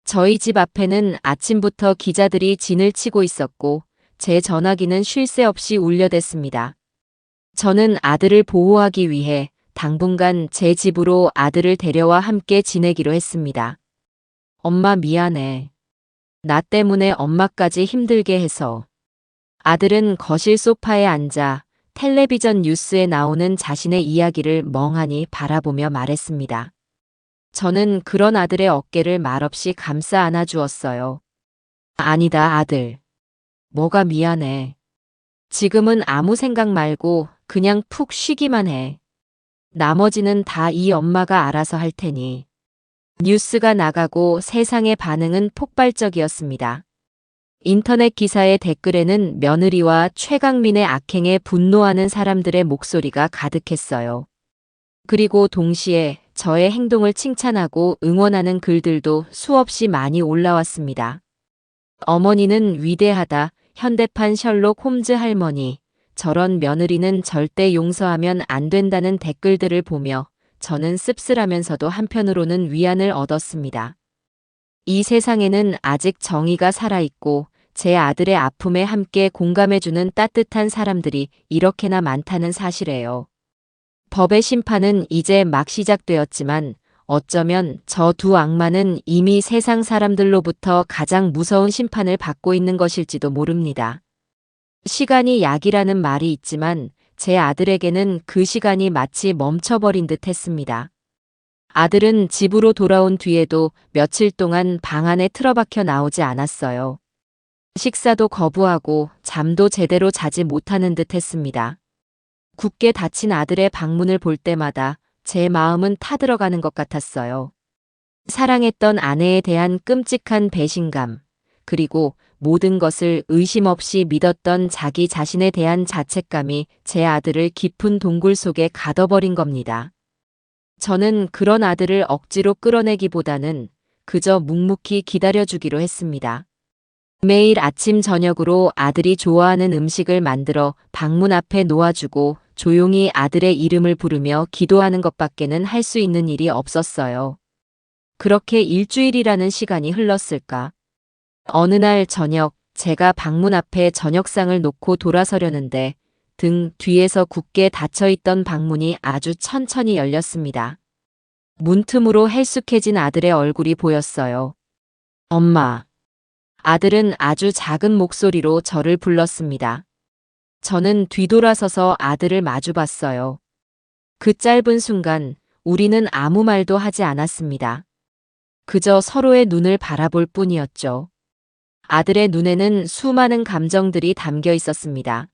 저희 집 앞에는 아침부터 기자들이 진을 치고 있었고 제 전화기는 쉴 새 없이 울려댔습니다. 저는 아들을 보호하기 위해 당분간 제 집으로 아들을 데려와 함께 지내기로 했습니다. 엄마 미안해. 나 때문에 엄마까지 힘들게 해서. 아들은 거실 소파에 앉아 텔레비전 뉴스에 나오는 자신의 이야기를 멍하니 바라보며 말했습니다. 저는 그런 아들의 어깨를 말없이 감싸 안아주었어요. 아니다, 아들. 뭐가 미안해. 지금은 아무 생각 말고 그냥 푹 쉬기만 해. 나머지는 다 이 엄마가 알아서 할 테니. 뉴스가 나가고 세상의 반응은 폭발적이었습니다. 인터넷 기사의 댓글에는 며느리와 최강민의 악행에 분노하는 사람들의 목소리가 가득했어요. 그리고 동시에 저의 행동을 칭찬하고 응원하는 글들도 수없이 많이 올라왔습니다. 어머니는 위대하다, 현대판 셜록 홈즈 할머니, 저런 며느리는 절대 용서하면 안 된다는 댓글들을 보며 저는 씁쓸하면서도 한편으로는 위안을 얻었습니다. 이 세상에는 아직 정의가 살아있고 제 아들의 아픔에 함께 공감해주는 따뜻한 사람들이 이렇게나 많다는 사실이에요. 법의 심판은 이제 막 시작되었지만 어쩌면 저 두 악마는 이미 세상 사람들로부터 가장 무서운 심판을 받고 있는 것일지도 모릅니다. 시간이 약이라는 말이 있지만 제 아들에게는 그 시간이 마치 멈춰버린 듯 했습니다. 아들은 집으로 돌아온 뒤에도 며칠 동안 방 안에 틀어박혀 나오지 않았어요. 식사도 거부하고 잠도 제대로 자지 못하는 듯 했습니다. 굳게 닫힌 아들의 방문을 볼 때마다 제 마음은 타들어가는 것 같았어요. 사랑했던 아내에 대한 끔찍한 배신감, 그리고 모든 것을 의심 없이 믿었던 자기 자신에 대한 자책감이 제 아들을 깊은 동굴 속에 가둬버린 겁니다. 저는 그런 아들을 억지로 끌어내기보다는 그저 묵묵히 기다려주기로 했습니다. 매일 아침 저녁으로 아들이 좋아하는 음식을 만들어 방문 앞에 놓아주고 조용히 아들의 이름을 부르며 기도하는 것밖에는 할 수 있는 일이 없었어요. 그렇게 일주일이라는 시간이 흘렀을까. 어느 날 저녁 제가 방문 앞에 저녁상을 놓고 돌아서려는데 등 뒤에서 굳게 닫혀있던 방문이 아주 천천히 열렸습니다. 문틈으로 헬쑥해진 아들의 얼굴이 보였어요. 엄마. 아들은 아주 작은 목소리로 저를 불렀습니다. 저는 뒤돌아서서 아들을 마주봤어요. 그 짧은 순간 우리는 아무 말도 하지 않았습니다. 그저 서로의 눈을 바라볼 뿐이었죠. 아들의 눈에는 수많은 감정들이 담겨 있었습니다.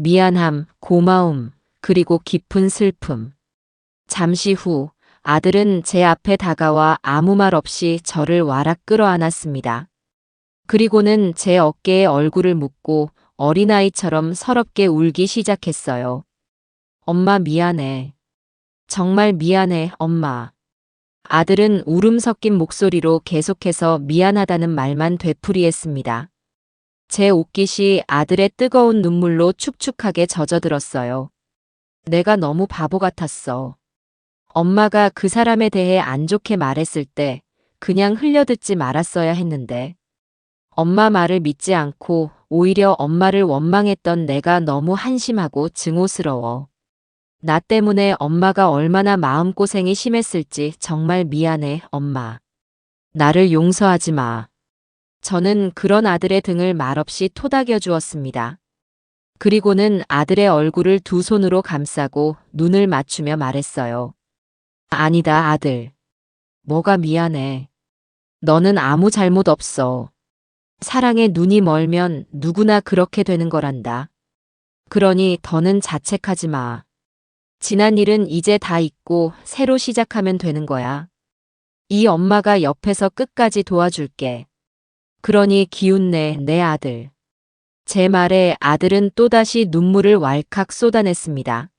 미안함, 고마움, 그리고 깊은 슬픔. 잠시 후 아들은 제 앞에 다가와 아무 말 없이 저를 와락 끌어안았습니다. 그리고는 제 어깨에 얼굴을 묻고 어린아이처럼 서럽게 울기 시작했어요. 엄마 미안해. 정말 미안해, 엄마. 아들은 울음 섞인 목소리로 계속해서 미안하다는 말만 되풀이했습니다. 제 옷깃이 아들의 뜨거운 눈물로 축축하게 젖어들었어요. 내가 너무 바보 같았어. 엄마가 그 사람에 대해 안 좋게 말했을 때 그냥 흘려듣지 말았어야 했는데. 엄마 말을 믿지 않고 오히려 엄마를 원망했던 내가 너무 한심하고 증오스러워. 나 때문에 엄마가 얼마나 마음고생이 심했을지 정말 미안해, 엄마. 나를 용서하지 마. 저는 그런 아들의 등을 말없이 토닥여 주었습니다. 그리고는 아들의 얼굴을 두 손으로 감싸고 눈을 맞추며 말했어요. 아니다, 아들. 뭐가 미안해. 너는 아무 잘못 없어. 사랑에 눈이 멀면 누구나 그렇게 되는 거란다. 그러니 더는 자책하지 마. 지난 일은 이제 다 잊고 새로 시작하면 되는 거야. 이 엄마가 옆에서 끝까지 도와줄게. 그러니 기운내, 내 아들. 제 말에 아들은 또다시 눈물을 왈칵 쏟아냈습니다.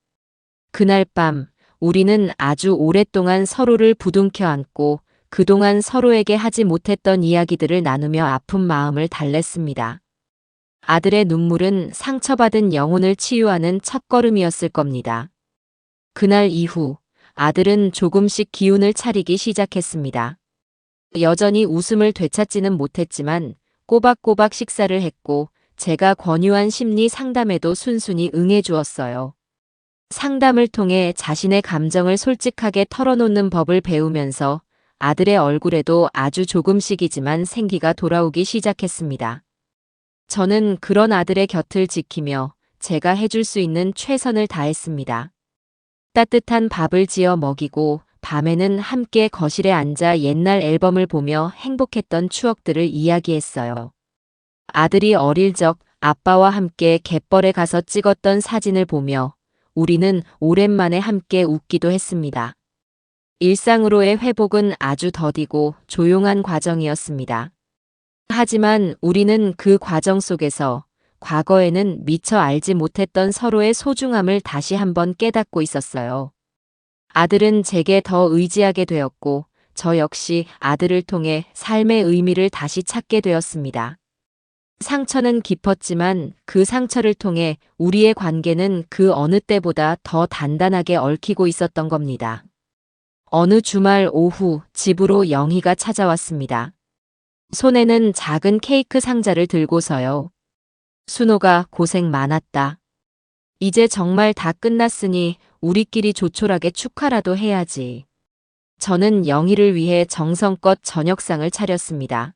그날 밤 우리는 아주 오랫동안 서로를 부둥켜 안고 그동안 서로에게 하지 못했던 이야기들을 나누며 아픈 마음을 달랬습니다. 아들의 눈물은 상처받은 영혼을 치유하는 첫걸음이었을 겁니다. 그날 이후 아들은 조금씩 기운을 차리기 시작했습니다. 여전히 웃음을 되찾지는 못했지만 꼬박꼬박 식사를 했고 제가 권유한 심리 상담에도 순순히 응해 주었어요. 상담을 통해 자신의 감정을 솔직하게 털어놓는 법을 배우면서 아들의 얼굴에도 아주 조금씩이지만 생기가 돌아오기 시작했습니다. 저는 그런 아들의 곁을 지키며 제가 해줄 수 있는 최선을 다했습니다. 따뜻한 밥을 지어 먹이고 밤에는 함께 거실에 앉아 옛날 앨범을 보며 행복했던 추억들을 이야기했어요. 아들이 어릴 적 아빠와 함께 갯벌에 가서 찍었던 사진을 보며 우리는 오랜만에 함께 웃기도 했습니다. 일상으로의 회복은 아주 더디고 조용한 과정이었습니다. 하지만 우리는 그 과정 속에서 과거에는 미처 알지 못했던 서로의 소중함을 다시 한번 깨닫고 있었어요. 아들은 제게 더 의지하게 되었고 저 역시 아들을 통해 삶의 의미를 다시 찾게 되었습니다. 상처는 깊었지만 그 상처를 통해 우리의 관계는 그 어느 때보다 더 단단하게 얽히고 있었던 겁니다. 어느 주말 오후 집으로 영희가 찾아왔습니다. 손에는 작은 케이크 상자를 들고서요. 순호가 고생 많았다. 이제 정말 다 끝났으니 우리끼리 조촐하게 축하라도 해야지. 저는 영희를 위해 정성껏 저녁상을 차렸습니다.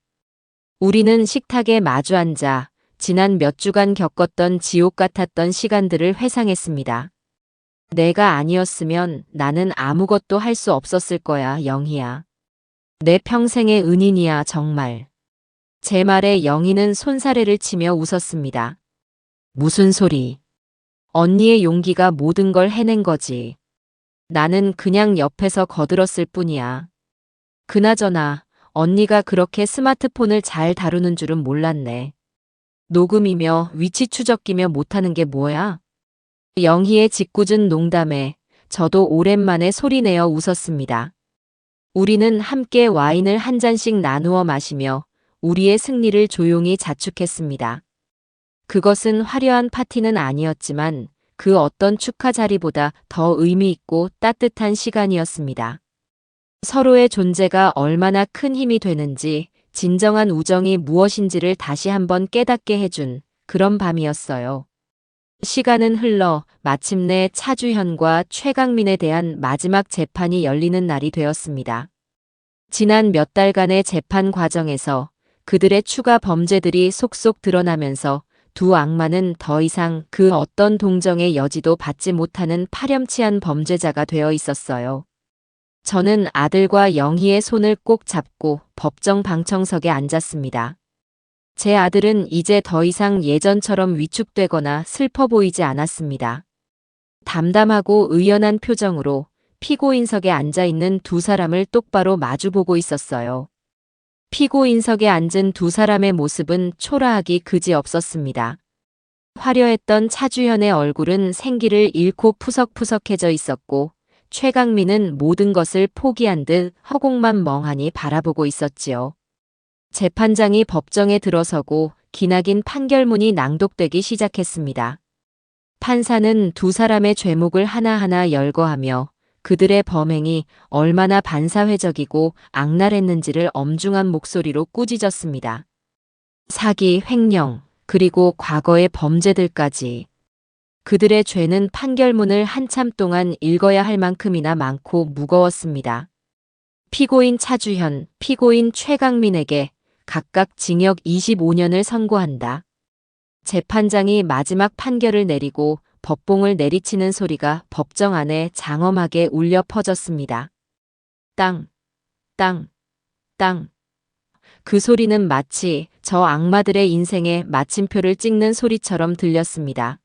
우리는 식탁에 마주 앉아 지난 몇 주간 겪었던 지옥 같았던 시간들을 회상했습니다. 내가 아니었으면 나는 아무것도 할 수 없었을 거야, 영희야. 내 평생의 은인이야, 정말. 제 말에 영희는 손사래를 치며 웃었습니다. 무슨 소리. 언니의 용기가 모든 걸 해낸 거지. 나는 그냥 옆에서 거들었을 뿐이야. 그나저나 언니가 그렇게 스마트폰을 잘 다루는 줄은 몰랐네. 녹음이며 위치 추적기며 못하는 게 뭐야? 영희의 짓궂은 농담에 저도 오랜만에 소리내어 웃었습니다. 우리는 함께 와인을 한 잔씩 나누어 마시며 우리의 승리를 조용히 자축했습니다. 그것은 화려한 파티는 아니었지만 그 어떤 축하 자리보다 더 의미 있고 따뜻한 시간이었습니다. 서로의 존재가 얼마나 큰 힘이 되는지, 진정한 우정이 무엇인지를 다시 한번 깨닫게 해준 그런 밤이었어요. 시간은 흘러 마침내 차주현과 최강민에 대한 마지막 재판이 열리는 날이 되었습니다. 지난 몇 달간의 재판 과정에서 그들의 추가 범죄들이 속속 드러나면서 두 악마는 더 이상 그 어떤 동정의 여지도 받지 못하는 파렴치한 범죄자가 되어 있었어요. 저는 아들과 영희의 손을 꼭 잡고 법정 방청석에 앉았습니다. 제 아들은 이제 더 이상 예전처럼 위축되거나 슬퍼 보이지 않았습니다. 담담하고 의연한 표정으로 피고인석에 앉아 있는 두 사람을 똑바로 마주보고 있었어요. 피고인석에 앉은 두 사람의 모습은 초라하기 그지없었습니다. 화려했던 차주현의 얼굴은 생기를 잃고 푸석푸석해져 있었고 최강민은 모든 것을 포기한 듯 허공만 멍하니 바라보고 있었지요. 재판장이 법정에 들어서고 기나긴 판결문이 낭독되기 시작했습니다. 판사는 두 사람의 죄목을 하나하나 열거하며 그들의 범행이 얼마나 반사회적이고 악랄했는지를 엄중한 목소리로 꾸짖었습니다. 사기, 횡령, 그리고 과거의 범죄들까지. 그들의 죄는 판결문을 한참 동안 읽어야 할 만큼이나 많고 무거웠습니다. 피고인 차주현, 피고인 최강민에게 각각 징역 25년을 선고한다. 재판장이 마지막 판결을 내리고 법봉을 내리치는 소리가 법정 안에 장엄하게 울려 퍼졌습니다. 땅, 땅, 땅. 그 소리는 마치 저 악마들의 인생에 마침표를 찍는 소리처럼 들렸습니다.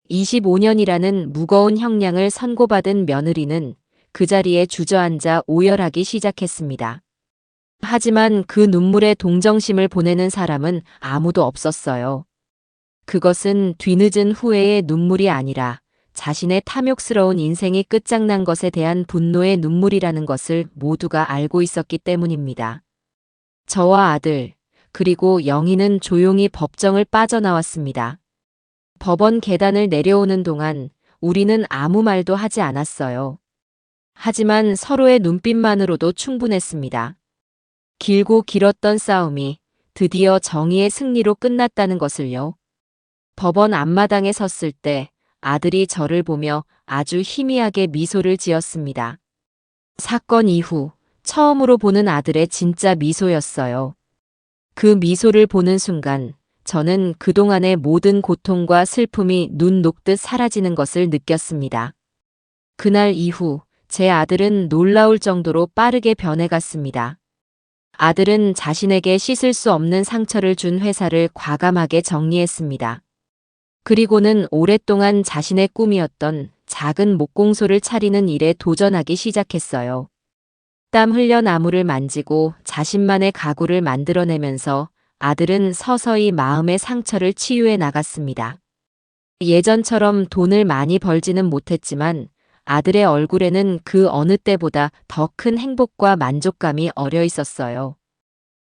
25년이라는 무거운 형량을 선고받은 며느리는 그 자리에 주저앉아 오열하기 시작했습니다. 하지만 그 눈물에 동정심을 보내는 사람은 아무도 없었어요. 그것은 뒤늦은 후회의 눈물이 아니라 자신의 탐욕스러운 인생이 끝장난 것에 대한 분노의 눈물이라는 것을 모두가 알고 있었기 때문입니다. 저와 아들, 그리고 영희는 조용히 법정을 빠져나왔습니다. 법원 계단을 내려오는 동안 우리는 아무 말도 하지 않았어요. 하지만 서로의 눈빛만으로도 충분했습니다. 길고 길었던 싸움이 드디어 정의의 승리로 끝났다는 것을요. 법원 앞마당에 섰을 때 아들이 저를 보며 아주 희미하게 미소를 지었습니다. 사건 이후 처음으로 보는 아들의 진짜 미소였어요. 그 미소를 보는 순간 저는 그동안의 모든 고통과 슬픔이 눈 녹듯 사라지는 것을 느꼈습니다. 그날 이후 제 아들은 놀라울 정도로 빠르게 변해갔습니다. 아들은 자신에게 씻을 수 없는 상처를 준 회사를 과감하게 정리했습니다. 그리고는 오랫동안 자신의 꿈이었던 작은 목공소를 차리는 일에 도전하기 시작했어요. 땀 흘려 나무를 만지고 자신만의 가구를 만들어내면서 아들은 서서히 마음의 상처를 치유해 나갔습니다. 예전처럼 돈을 많이 벌지는 못했지만 아들의 얼굴에는 그 어느 때보다 더 큰 행복과 만족감이 어려 있었어요.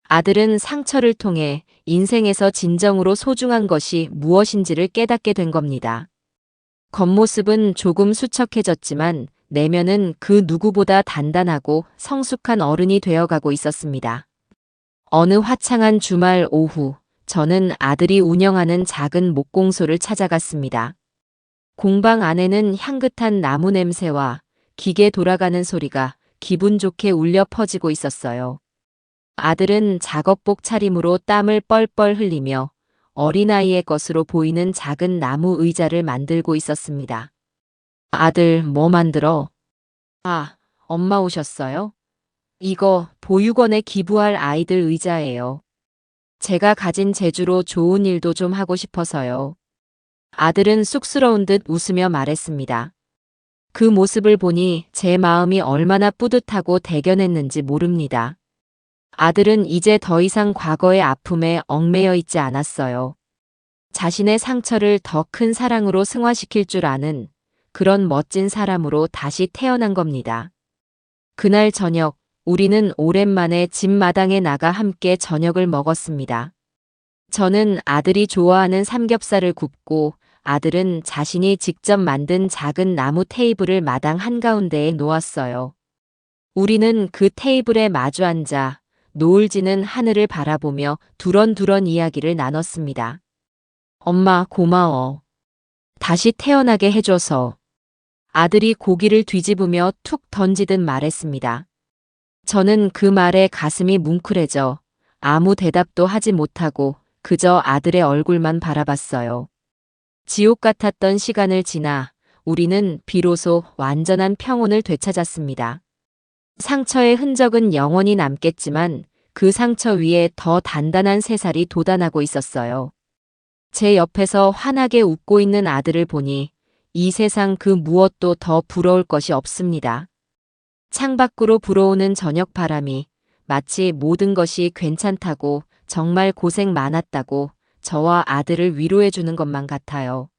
아들은 상처를 통해 인생에서 진정으로 소중한 것이 무엇인지를 깨닫게 된 겁니다. 겉모습은 조금 수척해졌지만 내면은 그 누구보다 단단하고 성숙한 어른이 되어가고 있었습니다. 어느 화창한 주말 오후, 저는 아들이 운영하는 작은 목공소를 찾아갔습니다. 공방 안에는 향긋한 나무 냄새와 기계 돌아가는 소리가 기분 좋게 울려 퍼지고 있었어요. 아들은 작업복 차림으로 땀을 뻘뻘 흘리며 어린아이의 것으로 보이는 작은 나무 의자를 만들고 있었습니다. 아들, 뭐 만들어? 아, 엄마 오셨어요? 이거 보육원에 기부할 아이들 의자예요. 제가 가진 재주로 좋은 일도 좀 하고 싶어서요. 아들은 쑥스러운 듯 웃으며 말했습니다. 그 모습을 보니 제 마음이 얼마나 뿌듯하고 대견했는지 모릅니다. 아들은 이제 더 이상 과거의 아픔에 얽매여 있지 않았어요. 자신의 상처를 더 큰 사랑으로 승화시킬 줄 아는 그런 멋진 사람으로 다시 태어난 겁니다. 그날 저녁, 우리는 오랜만에 집 마당에 나가 함께 저녁을 먹었습니다. 저는 아들이 좋아하는 삼겹살을 굽고 아들은 자신이 직접 만든 작은 나무 테이블을 마당 한가운데에 놓았어요. 우리는 그 테이블에 마주 앉아 노을 지는 하늘을 바라보며 두런두런 이야기를 나눴습니다. 엄마, 고마워. 다시 태어나게 해줘서. 아들이 고기를 뒤집으며 툭 던지듯 말했습니다. 저는 그 말에 가슴이 뭉클해져 아무 대답도 하지 못하고 그저 아들의 얼굴만 바라봤어요. 지옥 같았던 시간을 지나 우리는 비로소 완전한 평온을 되찾았습니다. 상처의 흔적은 영원히 남겠지만 그 상처 위에 더 단단한 새살이 돋아나고 있었어요. 제 옆에서 환하게 웃고 있는 아들을 보니 이 세상 그 무엇도 더 부러울 것이 없습니다. 창밖으로 불어오는 저녁 바람이 마치 모든 것이 괜찮다고 정말 고생 많았다고 저와 아들을 위로해 주는 것만 같아요.